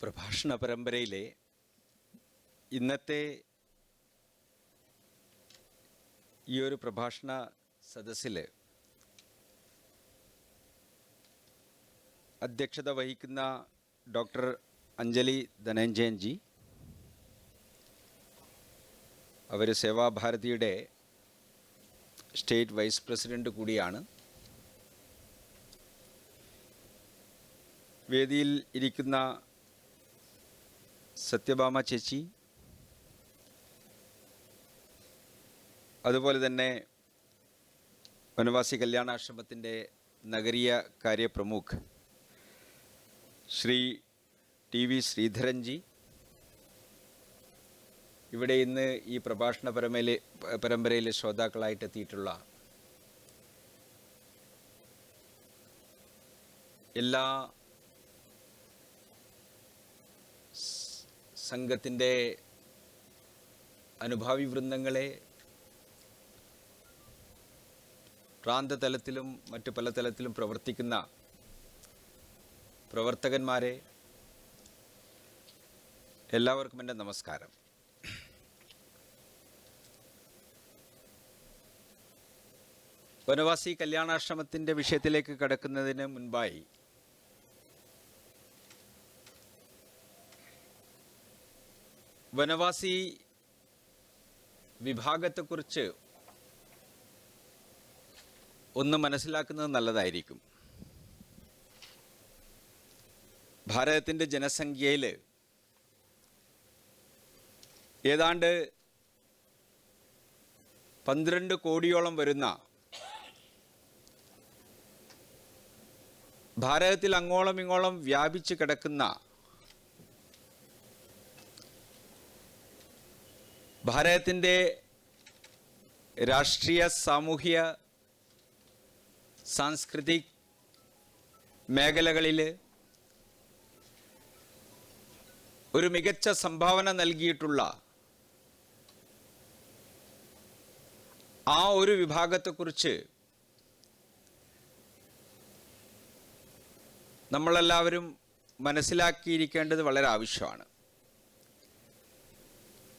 പ്രഭാഷണ പരമ്പരയിലെ ഇന്നത്തെ ഈ ഒരു പ്രഭാഷണ സദസ്സിൽ അധ്യക്ഷത വഹിക്കുന്ന ഡോക്ടർ അഞ്ജലി ധനഞ്ജയൻ ജി, അവർ സേവാഭാരതിയുടെ സ്റ്റേറ്റ് വൈസ് പ്രസിഡന്റ് കൂടിയാണ്. വേദിയിൽ ഇരിക്കുന്ന സത്യഭാമ ചേച്ചി, അതുപോലെ തന്നെ വനവാസി കല്യാണാശ്രമത്തിൻ്റെ നഗരീയ കാര്യപ്രമുഖ് ശ്രീ ടി വി ശ്രീധരൻ ജി, ഇവിടെ ഇന്ന് ഈ പ്രഭാഷണ പരമ്പരയിലെ ശ്രോതാക്കളായിട്ട് എത്തിയിട്ടുള്ള എല്ലാ സംഘത്തിൻ്റെ അനുഭാവി വൃന്ദങ്ങളെ, പ്രാന്തതലത്തിലും മറ്റു പല തലത്തിലും പ്രവർത്തിക്കുന്ന പ്രവർത്തകന്മാരെ, എല്ലാവർക്കും എൻ്റെ നമസ്കാരം. വനവാസി കല്യാണാശ്രമത്തിൻ്റെ വിഷയത്തിലേക്ക് കടക്കുന്നതിന് മുൻപായി വനവാസി വിഭാഗത്തെക്കുറിച്ച് ഒന്ന് മനസ്സിലാക്കുന്നത് നല്ലതായിരിക്കും. ഭാരതത്തിൻ്റെ ജനസംഖ്യയിൽ ഏതാണ്ട് 12 കോടിയോളം വരുന്ന, ഭാരതത്തിൽ അങ്ങോളം ഇങ്ങോളം വ്യാപിച്ചു കിടക്കുന്ന, ഭാരതത്തിൻ്റെ രാഷ്ട്രീയ, സാമൂഹ്യ, സാംസ്കൃതിക് മേഖലകളിൽ ഒരു മികച്ച സംഭാവന നൽകിയിട്ടുള്ള ആ ഒരു വിഭാഗത്തെക്കുറിച്ച് നമ്മളെല്ലാവരും മനസ്സിലാക്കിയിരിക്കേണ്ടത് വളരെ ആവശ്യമാണ്.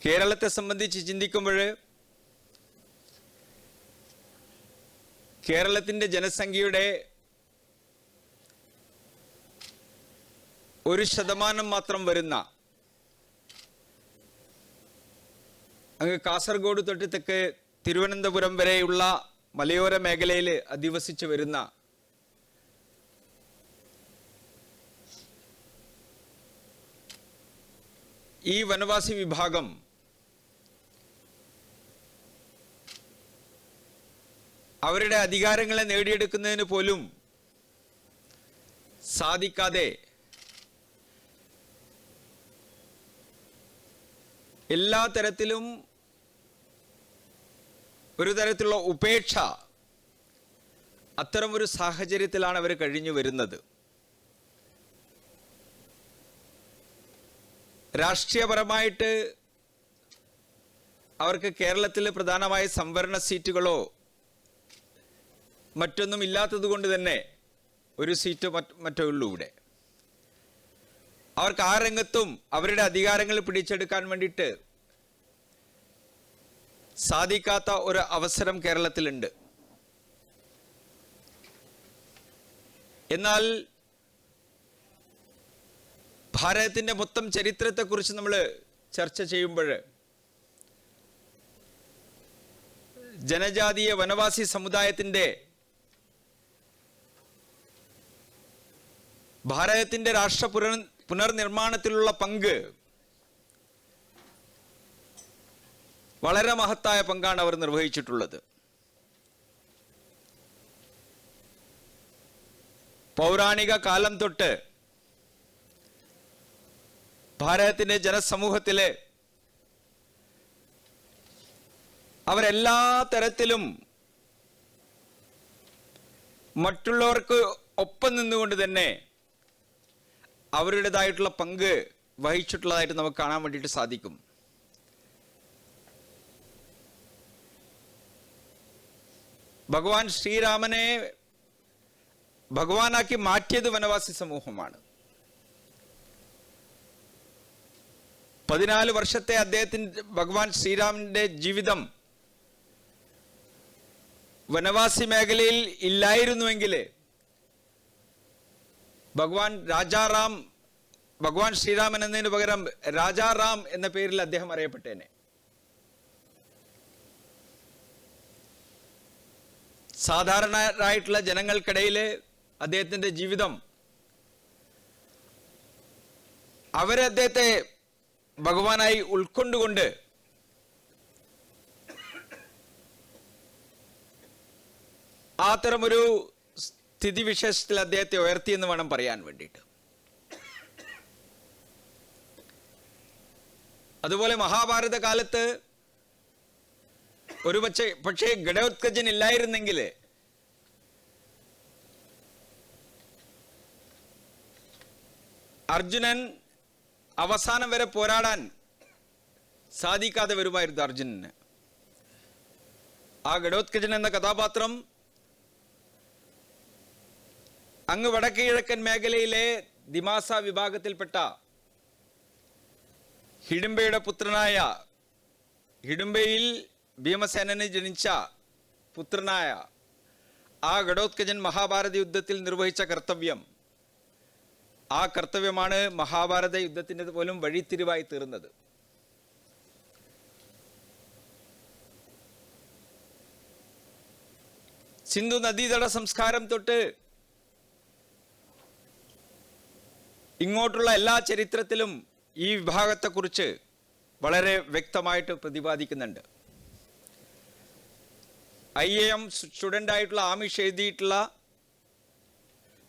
കേരളത്തെ സംബന്ധിച്ച് ചിന്തിക്കുമ്പോൾ കേരളത്തിൻ്റെ ജനസംഖ്യയുടെ 1% മാത്രം വരുന്ന, അങ്ങ് കാസർഗോഡ് തൊട്ട് തെക്ക് തിരുവനന്തപുരം വരെയുള്ള മലയോര മേഖലയിൽ അധിവസിച്ച് വരുന്ന ഈ വനവാസി വിഭാഗം അവരുടെ അധികാരങ്ങളെ നേടിയെടുക്കുന്നതിന് പോലും സാധിക്കാതെ എല്ലാ തരത്തിലും ഒരു തരത്തിലുള്ള ഉപേക്ഷ, അത്തരമൊരു സാഹചര്യത്തിലാണ് അവർ കഴിഞ്ഞു വരുന്നത്. രാഷ്ട്രീയപരമായിട്ട് അവർക്ക് കേരളത്തിൽ പ്രധാനമായ സംവരണ സീറ്റുകളോ മറ്റൊന്നും ഇല്ലാത്തത് കൊണ്ട് തന്നെ ഒരു സീറ്റ് മറ്റേ ഉള്ളൂ. ഇവിടെ അവർക്ക് ആ രംഗത്തും അവരുടെ അധികാരങ്ങൾ പിടിച്ചെടുക്കാൻ വേണ്ടിയിട്ട് സാധിക്കാത്ത ഒരു അവസരം കേരളത്തിലുണ്ട്. എന്നാൽ ഭാരതത്തിൻ്റെ മൊത്തം ചരിത്രത്തെക്കുറിച്ച് നമ്മൾ ചർച്ച ചെയ്യുമ്പോൾ ജനജാതീയ വനവാസി സമുദായത്തിൻ്റെ, ഭാരതത്തിൻ്റെ രാഷ്ട്ര പുനർനിർമ്മാണത്തിലുള്ള പങ്ക് വളരെ മഹത്തായ പങ്കാണ് അവർ നിർവഹിച്ചിട്ടുള്ളത്. പൗരാണിക കാലം തൊട്ട് ഭാരതത്തിൻ്റെ ജനസമൂഹത്തിലെ അവരെല്ലാ തരത്തിലും മറ്റുള്ളവർക്ക് ഒപ്പം നിന്നുകൊണ്ട് തന്നെ അവരുടേതായിട്ടുള്ള പങ്ക് വഹിച്ചിട്ടുള്ളതായിട്ട് നമുക്ക് കാണാൻ വേണ്ടിയിട്ട് സാധിക്കും. ഭഗവാൻ ശ്രീരാമനെ ഭഗവാനാക്കി മാറ്റിയത് വനവാസി സമൂഹമാണ്. 14 വർഷത്തെ അദ്ദേഹത്തിൻ്റെ ഭഗവാൻ ശ്രീരാമന്റെ ജീവിതം വനവാസി മേഖലയിൽ ഇല്ലായിരുന്നുവെങ്കിൽ ഭഗവാൻ ശ്രീരാമൻ എന്നതിന് പകരം രാജാറാം എന്ന പേരിൽ അദ്ദേഹം അറിയപ്പെട്ടേനെ. സാധാരണരായിട്ടുള്ള ജനങ്ങൾക്കിടയിൽ അദ്ദേഹത്തിന്റെ ജീവിതം അവരെ അദ്ദേഹത്തെ ഭഗവാനായി ഉൾക്കൊണ്ടുകൊണ്ട് അത്തരമൊരു സ്ഥിതിവിശേഷത്തിൽ അദ്ദേഹത്തെ ഉയർത്തിയെന്ന് വേണം പറയാൻ വേണ്ടിയിട്ട്. അതുപോലെ മഹാഭാരത കാലത്ത് പക്ഷേ ഘടോത്കചൻ ഇല്ലായിരുന്നെങ്കിൽ അർജുനൻ അവസാനം വരെ പോരാടാൻ സാധിക്കാതെ വരുമായിരുന്നു അർജുനന്. ആ ഘടോത്കചൻ എന്ന കഥാപാത്രം അങ്ങ് വടക്ക് കിഴക്കൻ മേഖലയിലെ ദിമാസ വിഭാഗത്തിൽപ്പെട്ട ഹിഡിംബയുടെ പുത്രനായ, ഹിഡിംബയിൽ ഭീമസേനന് ജനിച്ച പുത്രനായ ആ ഘടോത്കചൻ മഹാഭാരത യുദ്ധത്തിൽ നിർവഹിച്ച കർത്തവ്യം, ആ കർത്തവ്യമാണ് മഹാഭാരത യുദ്ധത്തിൻ്റെ പോലും വഴിത്തിരിവായി തീർന്നത്. സിന്ധു നദീതട സംസ്കാരം തൊട്ട് ഇങ്ങോട്ടുള്ള എല്ലാ ചരിത്രത്തിലും ഈ വിഭാഗത്തെക്കുറിച്ച് വളരെ വ്യക്തമായിട്ട് പ്രതിപാദിക്കുന്നുണ്ട്. IAM സ്റ്റുഡൻ്റ് ആയിട്ടുള്ള ആമിഷ് എഴുതിയിട്ടുള്ള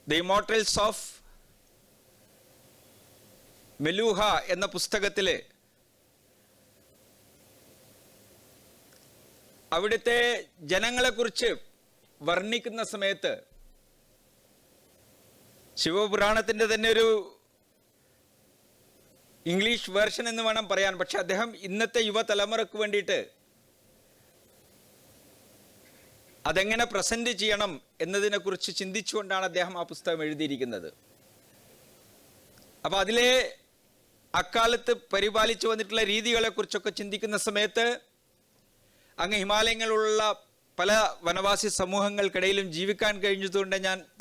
ദ ഇമോർട്ടൽസ് ഓഫ് മെലൂഹ എന്ന പുസ്തകത്തിൽ അവിടുത്തെ ജനങ്ങളെക്കുറിച്ച് വർണ്ണിക്കുന്ന സമയത്ത് ശിവപുരാണത്തിൻ്റെ തന്നെ ഒരു ഇംഗ്ലീഷ് വേർഷൻ എന്ന് വേണം പറയാൻ. പക്ഷെ അദ്ദേഹം ഇന്നത്തെ യുവതലമുറക്ക് വേണ്ടിയിട്ട് അതെങ്ങനെ പ്രസന്റ് ചെയ്യണം എന്നതിനെക്കുറിച്ച് ചിന്തിച്ചുകൊണ്ടാണ് അദ്ദേഹം ആ പുസ്തകം എഴുതിയിരിക്കുന്നത്. അപ്പോൾ അതിലെ അക്കാലത്ത് പരിപാലിച്ചു വന്നിട്ടുള്ള രീതികളെക്കുറിച്ചൊക്കെ ചിന്തിക്കുന്ന സമയത്ത് അങ്ങ് ഹിമാലയങ്ങളിലുള്ള പല വനവാസി സമൂഹങ്ങൾക്കിടയിലും ജീവിക്കാൻ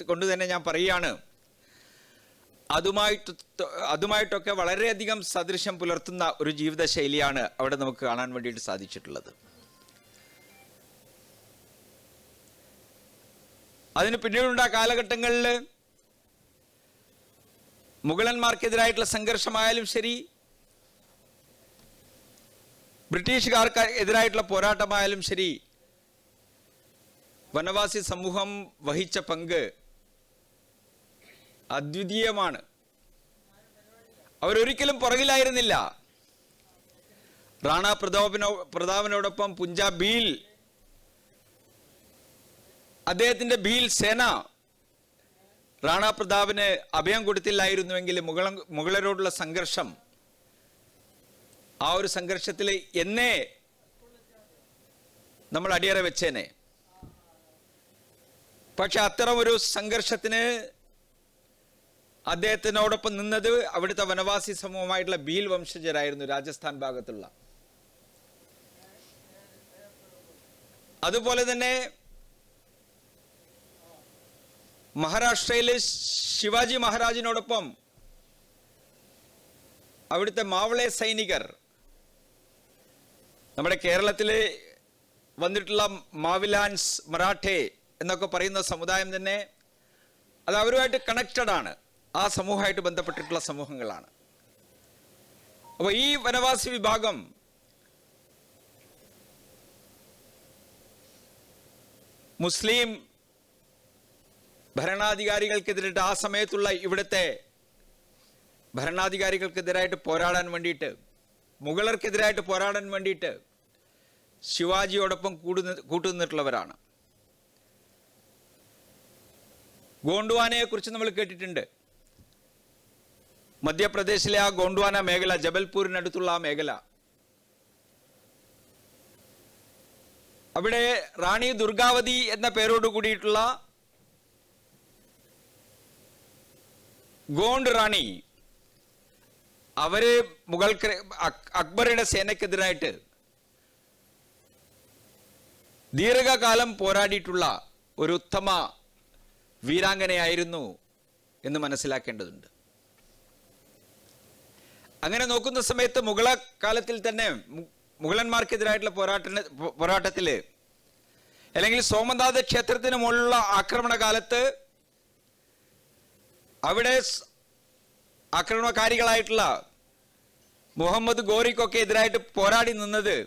കൊണ്ട് തന്നെ ഞാൻ പറയുകയാണ്, അതുമായിട്ടൊക്കെ വളരെയധികം സദൃശ്യം പുലർത്തുന്ന ഒരു ജീവിതശൈലിയാണ് അവിടെ നമുക്ക് കാണാൻ വേണ്ടിയിട്ട് സാധിച്ചിട്ടുള്ളത്. അതിന് പിന്നീടുള്ള കാലഘട്ടങ്ങളിൽ മുഗളന്മാർക്കെതിരായിട്ടുള്ള സംഘർഷമായാലും ശരി, ബ്രിട്ടീഷുകാർക്ക് എതിരായിട്ടുള്ള പോരാട്ടമായാലും ശരി, വനവാസി സമൂഹം വഹിച്ച പങ്ക് അദ്വിതീയമാണ്. അവരൊരിക്കലും പുറകിലായിരുന്നില്ല. റാണ പ്രതാപനോടൊപ്പം പുഞ്ചാബ് ഭീൽ, അദ്ദേഹത്തിന്റെ ഭീൽ സേന റാണ പ്രതാപിന് അഭയം കൊടുത്തില്ലായിരുന്നുവെങ്കിൽ മുഗളരോടുള്ള സംഘർഷം, ആ ഒരു സംഘർഷത്തിൽ എന്നേ നമ്മൾ അടിയറ വെച്ചേനെ. പക്ഷെ അത്തരം ഒരു സംഘർഷത്തിന് അദ്ദേഹത്തിനോടൊപ്പം നിന്നത് അവിടുത്തെ വനവാസി സമൂഹമായിട്ടുള്ള ഭീൽ വംശജരായിരുന്നു, രാജസ്ഥാൻ ഭാഗത്തുള്ള. അതുപോലെ തന്നെ മഹാരാഷ്ട്രയിലെ ശിവാജി മഹാരാജിനോടൊപ്പം അവിടുത്തെ മാവളെ സൈനികർ, നമ്മുടെ കേരളത്തിൽ വന്നിട്ടുള്ള മാവിലാൻസ്, മറാഠെ എന്നൊക്കെ പറയുന്ന സമുദായം തന്നെ അത് അവരുമായിട്ട് കണക്റ്റഡ് ആണ്, ആ സമൂഹമായിട്ട് ബന്ധപ്പെട്ടിട്ടുള്ള സമൂഹങ്ങളാണ്. അപ്പോൾ ഈ വനവാസി വിഭാഗം മുസ്ലിം ഭരണാധികാരികൾക്കെതിരായിട്ട്, ആ സമയത്തുള്ള ഇവിടുത്തെ ഭരണാധികാരികൾക്കെതിരായിട്ട് പോരാടാൻ വേണ്ടിയിട്ട്, മുഗളർക്കെതിരായിട്ട് പോരാടാൻ വേണ്ടിയിട്ട് ശിവാജിയോടൊപ്പം കൂട്ടുനിന്നിട്ടുള്ളവരാണ്. ഗോണ്ട്വാനയെ കുറിച്ച് നമ്മൾ കേട്ടിട്ടുണ്ട്. മധ്യപ്രദേശിലെ ആ ഗോണ്ട്വാന മേഖല, ജബൽപൂരിനടുത്തുള്ള ആ മേഖല, അവിടെ റാണി ദുർഗാവതി എന്ന പേരോട് കൂടിയിട്ടുള്ള ഗോണ്ട് റാണി അവര് അക്ബറുടെ സേനക്കെതിരായിട്ട് ദീർഘകാലം പോരാടിയിട്ടുള്ള ഒരു ഉത്തമ വീരാംഗനയായിരുന്നു എന്ന് മനസ്സിലാക്കേണ്ടതുണ്ട്. അങ്ങനെ നോക്കുന്ന സമയത്ത് മുഗള കാലത്തിൽ തന്നെ മുഗളന്മാർക്കെതിരായിട്ടുള്ള പോരാട്ടത്തിൽ അല്ലെങ്കിൽ സോമനാഥ ക്ഷേത്രത്തിന് മുകളിലുള്ള ആക്രമണ കാലത്ത് അവിടെ ആക്രമണകാരികളായിട്ടുള്ള മുഹമ്മദ് ഗോറിക്കൊക്കെ എതിരായിട്ട് പോരാടി നിന്നത്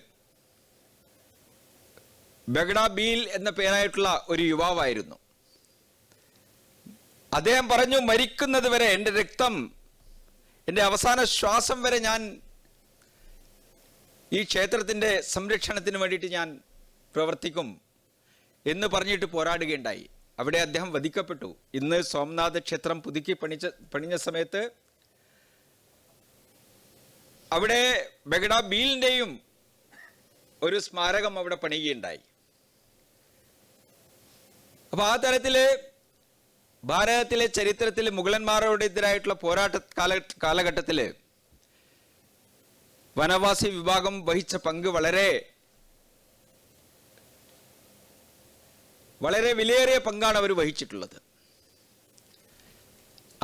ബഗഡ ബീൽ എന്ന പേരായിട്ടുള്ള ഒരു യുവാവായിരുന്നു. അദ്ദേഹം പറഞ്ഞു, മരിക്കുന്നത് വരെ എൻ്റെ രക്തം, എൻ്റെ അവസാന ശ്വാസം വരെ ഞാൻ ഈ ക്ഷേത്രത്തിൻ്റെ സംരക്ഷണത്തിന് വേണ്ടിയിട്ട് ഞാൻ പ്രവർത്തിക്കും എന്ന് പറഞ്ഞിട്ട് പോരാടുകയുണ്ടായി. അവിടെ അദ്ദേഹം വധിക്കപ്പെട്ടു. ഇന്ന് സോമനാഥ ക്ഷേത്രം പുതുക്കി പണിഞ്ഞ സമയത്ത് അവിടെ ബഗഡ ബീലിൻ്റെയും ഒരു സ്മാരകം അവിടെ പണിയുകയുണ്ടായി. അപ്പൊ ആ തരത്തില് ഭാരതത്തിലെ ചരിത്രത്തിൽ മുഗളന്മാരോടെതിരായിട്ടുള്ള പോരാട്ട കാലഘട്ടത്തില് വനവാസി വിഭാഗം വഹിച്ച പങ്ക് വളരെ വിലയേറിയ പങ്കാണ് അവർ വഹിച്ചിട്ടുള്ളത്.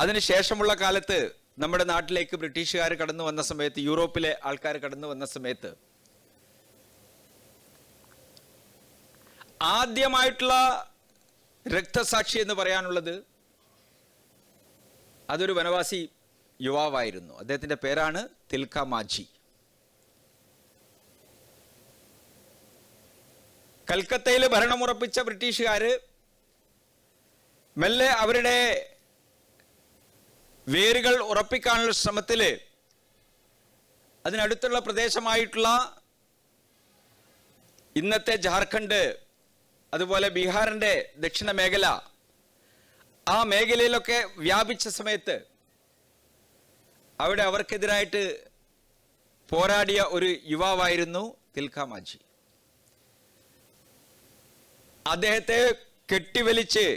അതിനുശേഷമുള്ള കാലത്ത് നമ്മുടെ നാട്ടിലേക്ക് ബ്രിട്ടീഷുകാർ കടന്നു വന്ന സമയത്ത്, യൂറോപ്പിലെ ആൾക്കാർ കടന്നു വന്ന സമയത്ത് ആദ്യമായിട്ടുള്ള രക്തസാക്ഷി എന്ന് പറയാനുള്ളത് അതൊരു വനവാസി യുവാവായിരുന്നു. അദ്ദേഹത്തിന്റെ പേരാണ് തിൽക മാഞ്ചി. കൽക്കത്തയിൽ ഭരണമുറപ്പിച്ച ബ്രിട്ടീഷുകാര് മെല്ലെ അവരുടെ വേരുകൾ ഉറപ്പിക്കാനുള്ള ശ്രമത്തില് അതിനടുത്തുള്ള പ്രദേശമായിട്ടുള്ള ഇന്നത്തെ ജാർഖണ്ഡ്, അതുപോലെ ബീഹാറിന്റെ ദക്ഷിണ മേഖല, ആ മേഖലയിലൊക്കെ വ്യാപിച്ച സമയത്ത് അവിടെ അവർക്കെതിരായിട്ട് പോരാടിയ ഒരു യുവാവായിരുന്നു തിൽക മാഞ്ചി. അദ്ദേഹത്തെ കെട്ടിവലിച്ച്,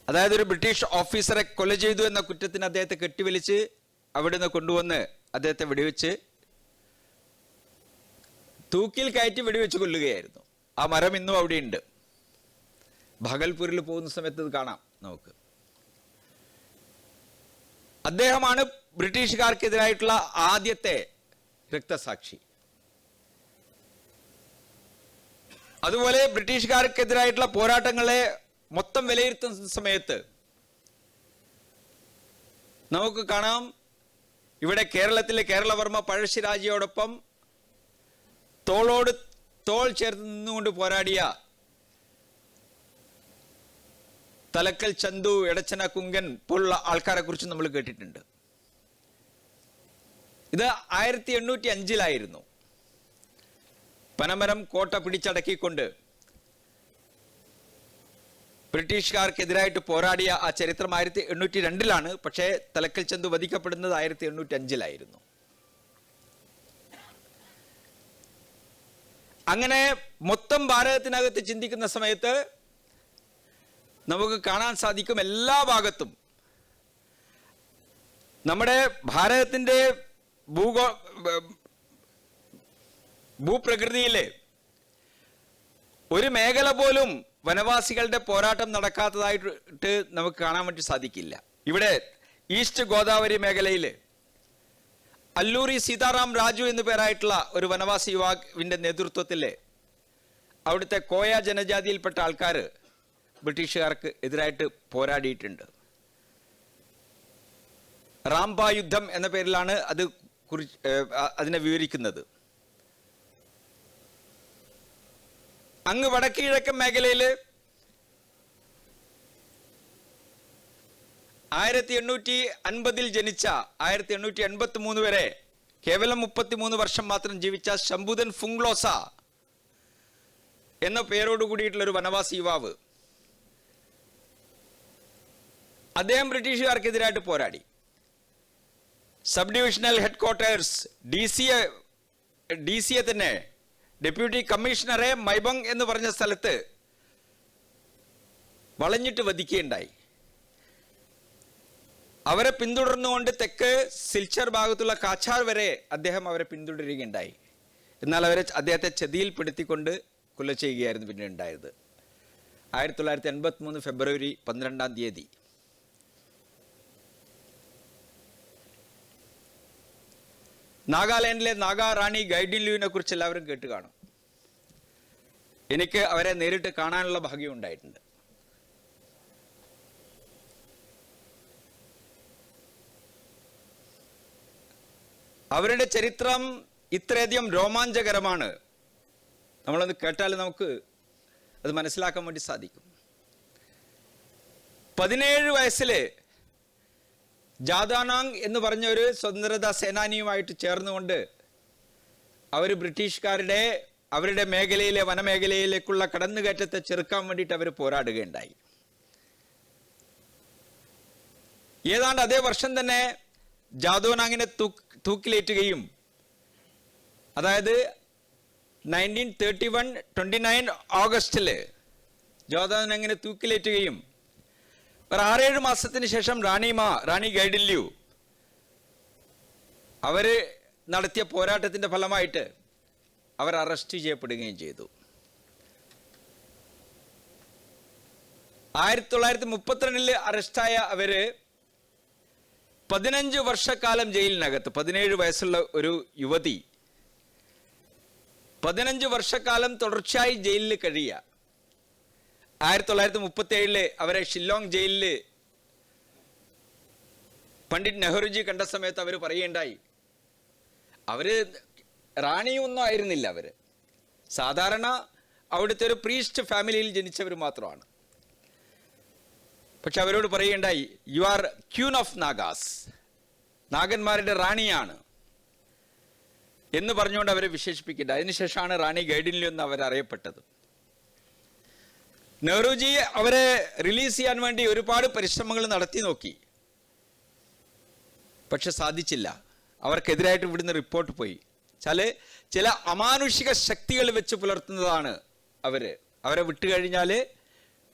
അതായത് ഒരു ബ്രിട്ടീഷ് ഓഫീസറെ കൊല ചെയ്തു എന്ന കുറ്റത്തിന് അദ്ദേഹത്തെ കെട്ടിവലിച്ച് അവിടുന്ന് കൊണ്ടുവന്ന് അദ്ദേഹത്തെ വെടിവെച്ച് തൂക്കിൽ കയറ്റി വെടിവെച്ച് കൊല്ലുകയായിരുന്നു. ആ മരം ഇന്നും അവിടെയുണ്ട്. ഭഗൽപൂരിൽ പോകുന്ന സമയത്ത് ഇത് കാണാം നമുക്ക്. അദ്ദേഹമാണ് ബ്രിട്ടീഷുകാർക്കെതിരായിട്ടുള്ള ആദ്യത്തെ രക്തസാക്ഷി. അതുപോലെ ബ്രിട്ടീഷുകാർക്കെതിരായിട്ടുള്ള പോരാട്ടങ്ങളെ മൊത്തം വിലയിരുത്തുന്ന സമയത്ത് നമുക്ക് കാണാം, ഇവിടെ കേരളത്തിലെ കേരളവർമ്മ പഴശ്ശിരാജയോടൊപ്പം തോളോട് തോൾ ചേർത്ത് നിന്നുകൊണ്ട് പോരാടിയ തലക്കൽ ചന്തു, എടച്ചന കുങ്കൻ പോലുള്ള ആൾക്കാരെ കുറിച്ച് നമ്മൾ കേട്ടിട്ടുണ്ട്. ഇത് 1805 പനമരം കോട്ട പിടിച്ചടക്കിക്കൊണ്ട് ബ്രിട്ടീഷുകാർക്കെതിരായിട്ട് പോരാടിയ ആ ചരിത്രം 1802 പക്ഷേ തലക്കൽ ചന്തു വധിക്കപ്പെടുന്നത് 1805 അങ്ങനെ മൊത്തം ഭാരതത്തിനകത്ത് ചിന്തിക്കുന്ന സമയത്ത് നമുക്ക് കാണാൻ സാധിക്കും, എല്ലാ ഭാഗത്തും നമ്മുടെ ഭാരതത്തിന്റെ ഭൂപ്രകൃതിയിലെ ഒരു മേഖല പോലും വനവാസികളുടെ പോരാട്ടം നടക്കാത്തതായിട്ട് നമുക്ക് കാണാൻ വേണ്ടി സാധിക്കില്ല. ഇവിടെ ഈസ്റ്റ് ഗോദാവരി മേഖലയിൽ അല്ലൂരി സീതാറാം രാജു എന്നു പേരായിട്ടുള്ള ഒരു വനവാസി യുവാവിന്റെ നേതൃത്വത്തിൽ അവിടുത്തെ കോയ ജനജാതിയിൽപ്പെട്ട ആൾക്കാർ ബ്രിട്ടീഷുകാർക്ക് എതിരായിട്ട് പോരാടിയിട്ടുണ്ട്. റാംപ യുദ്ധം എന്ന പേരിലാണ് അതിനെ വിവരിക്കുന്നത്. അങ്ങ് വടക്ക് കിഴക്കൻ മേഖലയിൽ 1850 ജനിച്ച 1883 വരെ കേവലം 33 വർഷം മാത്രം ജീവിച്ച ശംഭുദൻ ഫുങ്ലോസ എന്ന പേരോട് കൂടിയിട്ടുള്ള ഒരു വനവാസി യുവാവ്, അദ്ദേഹം ബ്രിട്ടീഷുകാർക്കെതിരായിട്ട് പോരാടി. സബ് ഡിവിഷണൽ ഹെഡ്ക്വാർട്ടേഴ്സ് ഡി സിയെ തന്നെ, ഡെപ്യൂട്ടി കമ്മീഷണറെ മൈബങ് എന്ന് പറഞ്ഞ സ്ഥലത്ത് വളഞ്ഞിട്ട് വധിക്കുകയുണ്ടായി. അവരെ പിന്തുടർന്നുകൊണ്ട് തെക്ക് സിൽച്ചർ ഭാഗത്തുള്ള കാച്ചാർ വരെ അദ്ദേഹം അവരെ പിന്തുടരുകയുണ്ടായി. എന്നാൽ അദ്ദേഹത്തെ ചതിയിൽപ്പെടുത്തിക്കൊണ്ട് കൊല ചെയ്യുകയായിരുന്നു പിന്നെ ഉണ്ടായത്. 1983 ഫെബ്രുവരി 12 നാഗാലാൻഡിലെ നാഗാ റാണി ഗൈഡിൻല്യൂവിനെ കുറിച്ച് എല്ലാവരും കേട്ട് കാണും. എനിക്ക് അവരെ നേരിട്ട് കാണാനുള്ള ഭാഗ്യം ഉണ്ടായിട്ടുണ്ട്. അവരുടെ ചരിത്രം ഇത്രയധികം രോമാഞ്ചകരമാണ്. നമ്മളത് കേട്ടാൽ നമുക്ക് അത് മനസ്സിലാക്കാൻ വേണ്ടി സാധിക്കും. 17 വയസ്സിൽ ജാദാനാങ് എന്ന് പറഞ്ഞ ഒരു സ്വതന്ത്രതാ സേനാനിയുമായിട്ട് ചേർന്നുകൊണ്ട് അവർ ബ്രിട്ടീഷുകാരുടെ അവരുടെ മേഖലയിലെ വനമേഖലയിലേക്കുള്ള കടന്നുകയറ്റത്തെ ചെറുക്കാൻ വേണ്ടിയിട്ട് അവർ പോരാടുകയുണ്ടായി. ഏതാണ്ട് അതേ വർഷം തന്നെ ജാദോനാങ്ങിനെ തൂക്കിലേറ്റുകയും, അതായത് 1931 29 ഓഗസ്റ്റിൽ ജാദോനാങ്ങിനെ തൂക്കിലേറ്റുകയും ഒരു 6-7 മാസത്തിന് ശേഷം റാണി ഗൈഡിൻല്യൂ അവർ നടത്തിയ പോരാട്ടത്തിൻ്റെ ഫലമായിട്ട് അവർ അറസ്റ്റ് ചെയ്യപ്പെടുകയും ചെയ്തു. 1932 അറസ്റ്റായ അവര് 15 വർഷക്കാലം ജയിലിനകത്ത്, 17 വയസ്സുള്ള ഒരു യുവതി 15 വർഷക്കാലം തുടർച്ചയായി ജയിലിൽ കഴിയുക. 1937 അവരെ ഷില്ലോങ് ജയിലിൽ പണ്ഡിറ്റ് നെഹ്റുജി കണ്ട സമയത്ത് അവർ പറയുകയുണ്ടായി, അവര് റാണിയൊന്നും ആയിരുന്നില്ല, അവര് സാധാരണ അവിടുത്തെ ഒരു പ്രീസ്റ്റ് ഫാമിലിയിൽ ജനിച്ചവർ മാത്രമാണ്. പക്ഷെ അവരോട് പറയുകയുണ്ടായി, you are queen of Nagas, നാഗന്മാരുടെ റാണിയാണ് എന്ന് പറഞ്ഞുകൊണ്ട് അവരെ വിശേഷിപ്പിക്കേണ്ട. അതിനുശേഷമാണ് റാണി ഗൈഡിൻല്യൂ എന്ന് അവരറിയപ്പെട്ടത്. നെഹ്റുജി അവരെ റിലീസ് ചെയ്യാൻ വേണ്ടി ഒരുപാട് പരിശ്രമങ്ങൾ നടത്തി നോക്കി, പക്ഷെ സാധിച്ചില്ല. അവർക്കെതിരായിട്ട് ഇവിടുന്ന് റിപ്പോർട്ട് പോയി. ചില അമാനുഷിക ശക്തികൾ വെച്ച് പുലർത്തുന്നതാണ് അവരെ വിട്ടുകഴിഞ്ഞാൽ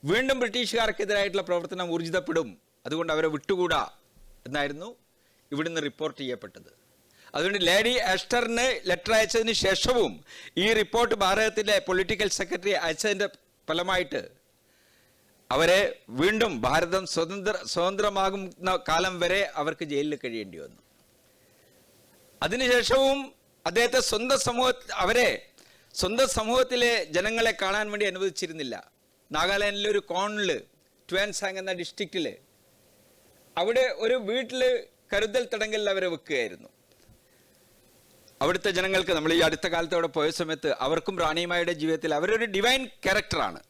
വീണ്ടും ബ്രിട്ടീഷുകാർക്കെതിരായിട്ടുള്ള പ്രവർത്തനം ഊർജിതപ്പെടും, അതുകൊണ്ട് അവരെ വിട്ടുകൂടാ എന്നായിരുന്നു ഇവിടുന്ന് റിപ്പോർട്ട് ചെയ്യപ്പെട്ടത്. അതുകൊണ്ട് ലേഡി ആസ്റ്ററിന് ലെറ്റർ അയച്ചതിന് ശേഷവും ഈ റിപ്പോർട്ട് ഭാരതത്തിലെ പൊളിറ്റിക്കൽ സെക്രട്ടറി അയച്ചതിൻ്റെ ഫലമായിട്ട് അവരെ വീണ്ടും ഭാരതം സ്വതന്ത്രമാകുന്ന കാലം വരെ അവർക്ക് ജയിലിൽ കഴിയേണ്ടി വന്നു. അതിനുശേഷവും അദ്ദേഹത്തെ സ്വന്തം സമൂഹത്തിലെ ജനങ്ങളെ കാണാൻ വേണ്ടി അനുവദിച്ചിരുന്നില്ല. നാഗാലാൻഡിലെ ഒരു കോണില് ട്വാൻസാങ് എന്ന ഡിസ്ട്രിക്റ്റിൽ അവിടെ ഒരു വീട്ടിൽ കരുതൽ തടങ്കലിൽ അവരെ വെക്കുകയായിരുന്നു. അവിടുത്തെ ജനങ്ങൾക്ക്, നമ്മൾ ഈ അടുത്ത കാലത്ത് അവിടെ പോയ സമയത്ത്, അവർക്കും റാണിമായുടെ ജീവിതത്തിൽ അവരൊരു ഡിവൈൻ ക്യാരക്ടറാണ്.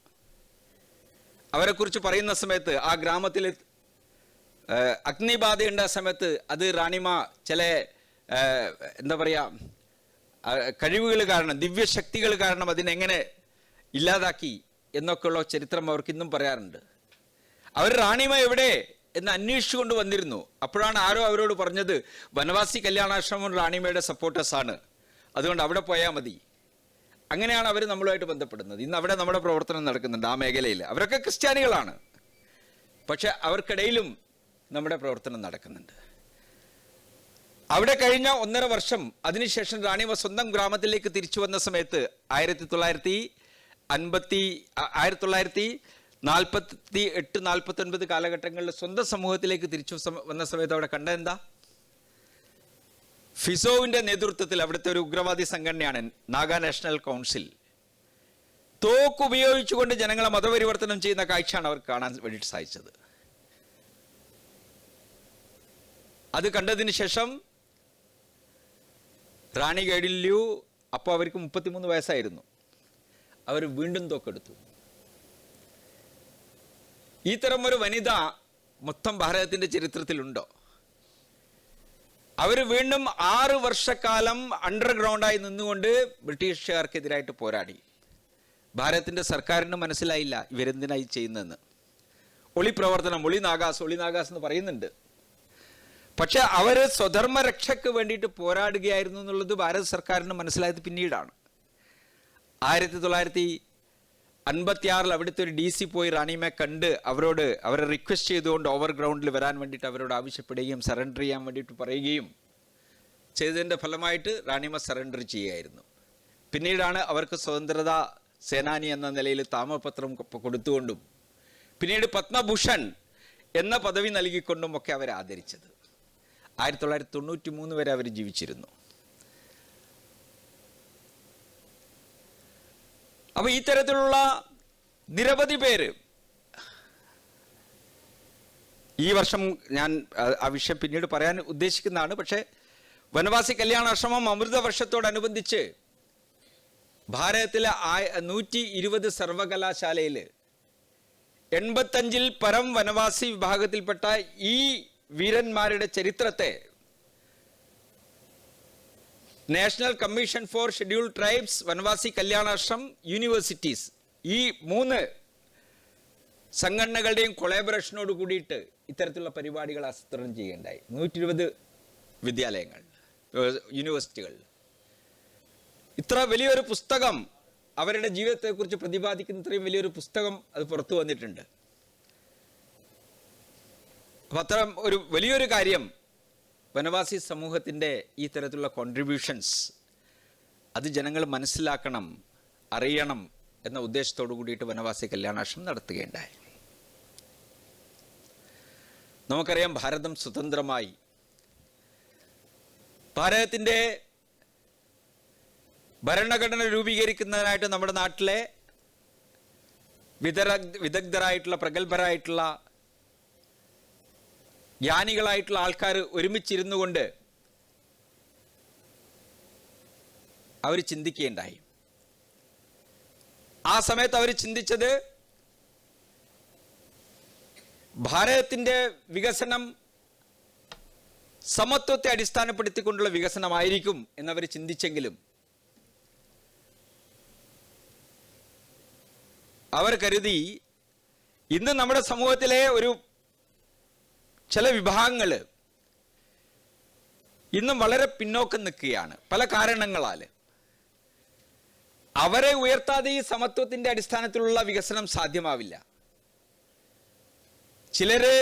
അവരെക്കുറിച്ച് പറയുന്ന സമയത്ത് ആ ഗ്രാമത്തിൽ അഗ്നിബാധയുണ്ട സമയത്ത് അത് റാണിമ ചില എന്താ പറയുക കഴിവുകൾ കാരണം, ദിവ്യശക്തികൾ കാരണം അതിനെങ്ങനെ ഇല്ലാതാക്കി എന്നൊക്കെയുള്ള ചരിത്രം അവർക്ക് ഇന്നും പറയാറുണ്ട്. അവർ റാണിമ എവിടെ എന്ന് അന്വേഷിച്ചുകൊണ്ട് വന്നിരുന്നു. അപ്പോഴാണ് ആരോ അവരോട് പറഞ്ഞത്, വനവാസി കല്യാണാശ്രമം റാണിമയുടെ സപ്പോർട്ടേഴ്സാണ്, അതുകൊണ്ട് അവിടെ പോയാൽ മതി. അങ്ങനെയാണ് അവർ നമ്മളുമായിട്ട് ബന്ധപ്പെടുന്നത്. ഇന്ന് അവിടെ നമ്മുടെ പ്രവർത്തനം നടക്കുന്നുണ്ട് ആ മേഖലയിൽ. അവരൊക്കെ ക്രിസ്ത്യാനികളാണ്, പക്ഷെ അവർക്കിടയിലും നമ്മുടെ പ്രവർത്തനം നടക്കുന്നുണ്ട്. അവിടെ കഴിഞ്ഞ 1.5 വർഷം അതിനുശേഷം റാണിമ സ്വന്തം ഗ്രാമത്തിലേക്ക് തിരിച്ചു വന്ന സമയത്ത് 1948-49 കാലഘട്ടങ്ങളിൽ സ്വന്തം സമൂഹത്തിലേക്ക് തിരിച്ചു വന്ന സമയത്ത് അവിടെ കണ്ട എന്താ? ഫിസോവിന്റെ നേതൃത്വത്തിൽ അവിടുത്തെ ഒരു ഉഗ്രവാദി സംഘടനയാണ് നാഗാ നാഷണൽ കൗൺസിൽ, തോക്ക് ഉപയോഗിച്ചുകൊണ്ട് ജനങ്ങളെ മതപരിവർത്തനം ചെയ്യുന്ന കാഴ്ചയാണ് അവർക്ക് കാണാൻ വേണ്ടിയിട്ട് സാധിച്ചത്. അത് കണ്ടതിന് ശേഷം റാണി ഗൈഡിൻല്യൂ, അപ്പോൾ അവർക്ക് 33 വയസ്സായിരുന്നു, അവർ വീണ്ടും തോക്കെടുത്തു. ഈ തരം ഒരു വനിത മൊത്തം ഭാരതത്തിന്റെ ചരിത്രത്തിലുണ്ടോ? അവർ വീണ്ടും 6 വർഷക്കാലം അണ്ടർഗ്രൗണ്ടായി നിന്നുകൊണ്ട് ബ്രിട്ടീഷുകാർക്കെതിരായിട്ട് പോരാടി. ഭാരതത്തിന്റെ സർക്കാരിന് മനസ്സിലായില്ല ഇവരെന്തിനായി ചെയ്യുന്നതെന്ന്. ഒളിപ്രവർത്തനം, ഒളിനാഗാസ് എന്ന് പറയുന്നുണ്ട്. പക്ഷെ അവർ സ്വധർമ്മ രക്ഷയ്ക്ക് വേണ്ടിയിട്ട് പോരാടുകയായിരുന്നു എന്നുള്ളത് ഭാരത സർക്കാരിന് മനസ്സിലായത് പിന്നീടാണ്. 56 അവിടുത്തെ ഒരു DC പോയി റാണിയമ്മയെ കണ്ട് അവരെ റിക്വസ്റ്റ് ചെയ്തുകൊണ്ട് ഓവർഗ്രൗണ്ടിൽ വരാൻ വേണ്ടിയിട്ട് അവരോട് ആവശ്യപ്പെടുകയും സറണ്ടർ ചെയ്യാൻ വേണ്ടിയിട്ട് പറയുകയും ചെയ്തതിൻ്റെ ഫലമായിട്ട് റാണിയമ്മ സറണ്ടർ ചെയ്യുകയായിരുന്നു. പിന്നീടാണ് അവർക്ക് സ്വതന്ത്രതാ സേനാനി എന്ന നിലയിൽ താമരപത്രം കൊടുത്തുകൊണ്ടും പിന്നീട് പത്മഭൂഷൺ എന്ന പദവി നൽകിക്കൊണ്ടും ഒക്കെ അവരെ ആദരിച്ചത്. 1993 വരെ അവർ ജീവിച്ചിരുന്നു. അപ്പോൾ ഈ തരത്തിലുള്ള നിരവധി പേര് ഈ വർഷം ഞാൻ ആ വിഷയം പിന്നീട് പറയാൻ ഉദ്ദേശിക്കുന്നതാണ്. പക്ഷേ വനവാസി കല്യാണാശ്രമം അമൃത വർഷത്തോടനുബന്ധിച്ച് ഭാരതത്തിലെ 120 സർവകലാശാലയിൽ 85 പരം വനവാസി വിഭാഗത്തിൽപ്പെട്ട ഈ വീരന്മാരുടെ ചരിത്രത്തെ national commission for scheduled tribes, Vanavasi Kalyanashram, universities, ഈ 3 സംഘടനകളുടെയും കൊളാബറേഷനോട് കൂടിയിട്ട് ഇത്തരത്തിലുള്ള പരിപാടികൾ ആസൂത്രണം ചെയ്യേണ്ടായി. 120 വിദ്യാലയങ്ങൾ, യൂണിവേഴ്സിറ്റികൾ. ഇത്ര വലിയൊരു പുസ്തകം, അവരുടെ ജീവിതത്തെക്കുറിച്ച് പ്രതിപാദിക്കുന്ന ഇത്രയും വലിയൊരു പുസ്തകം അത് പുറത്തു വന്നിട്ടുണ്ട്. അപ്പം അത്തരം ഒരു വലിയൊരു കാര്യം വനവാസി സമൂഹത്തിൻ്റെ ഈ തരത്തിലുള്ള കോൺട്രിബ്യൂഷൻസ് അത് ജനങ്ങൾ മനസ്സിലാക്കണം, അറിയണം എന്ന ഉദ്ദേശത്തോടു കൂടിയിട്ട് വനവാസി കല്യാണാശ്രമം നടത്തുകയുണ്ടായി. നമുക്കറിയാം, ഭാരതം സ്വതന്ത്രമായി, ഭാരതത്തിൻ്റെ ഭരണഘടന രൂപീകരിക്കുന്നതിനായിട്ട് നമ്മുടെ നാട്ടിലെ വിദഗ്ധരായിട്ടുള്ള പ്രഗത്ഭരായിട്ടുള്ള ജ്ഞാനികളായിട്ടുള്ള ആൾക്കാർ ഒരുമിച്ചിരുന്നു കൊണ്ട് അവർ ചിന്തിക്കുകയുണ്ടായി. ആ സമയത്ത് അവർ ചിന്തിച്ചത് ഭാരതത്തിൻ്റെ വികസനം സമത്വത്തെ അടിസ്ഥാനപ്പെടുത്തിക്കൊണ്ടുള്ള വികസനമായിരിക്കും എന്നവർ ചിന്തിച്ചെങ്കിലും അവർ കരുതി ഇന്ന് നമ്മുടെ സമൂഹത്തിലെ ചില വിഭാഗങ്ങൾ ഇന്നും വളരെ പിന്നോക്കം നിൽക്കുകയാണ് പല കാരണങ്ങളാൽ. അവരെ ഉയർത്താതെ ഈ സമത്വത്തിൻ്റെ അടിസ്ഥാനത്തിലുള്ള വികസനം സാധ്യമാവില്ല. ചിലര്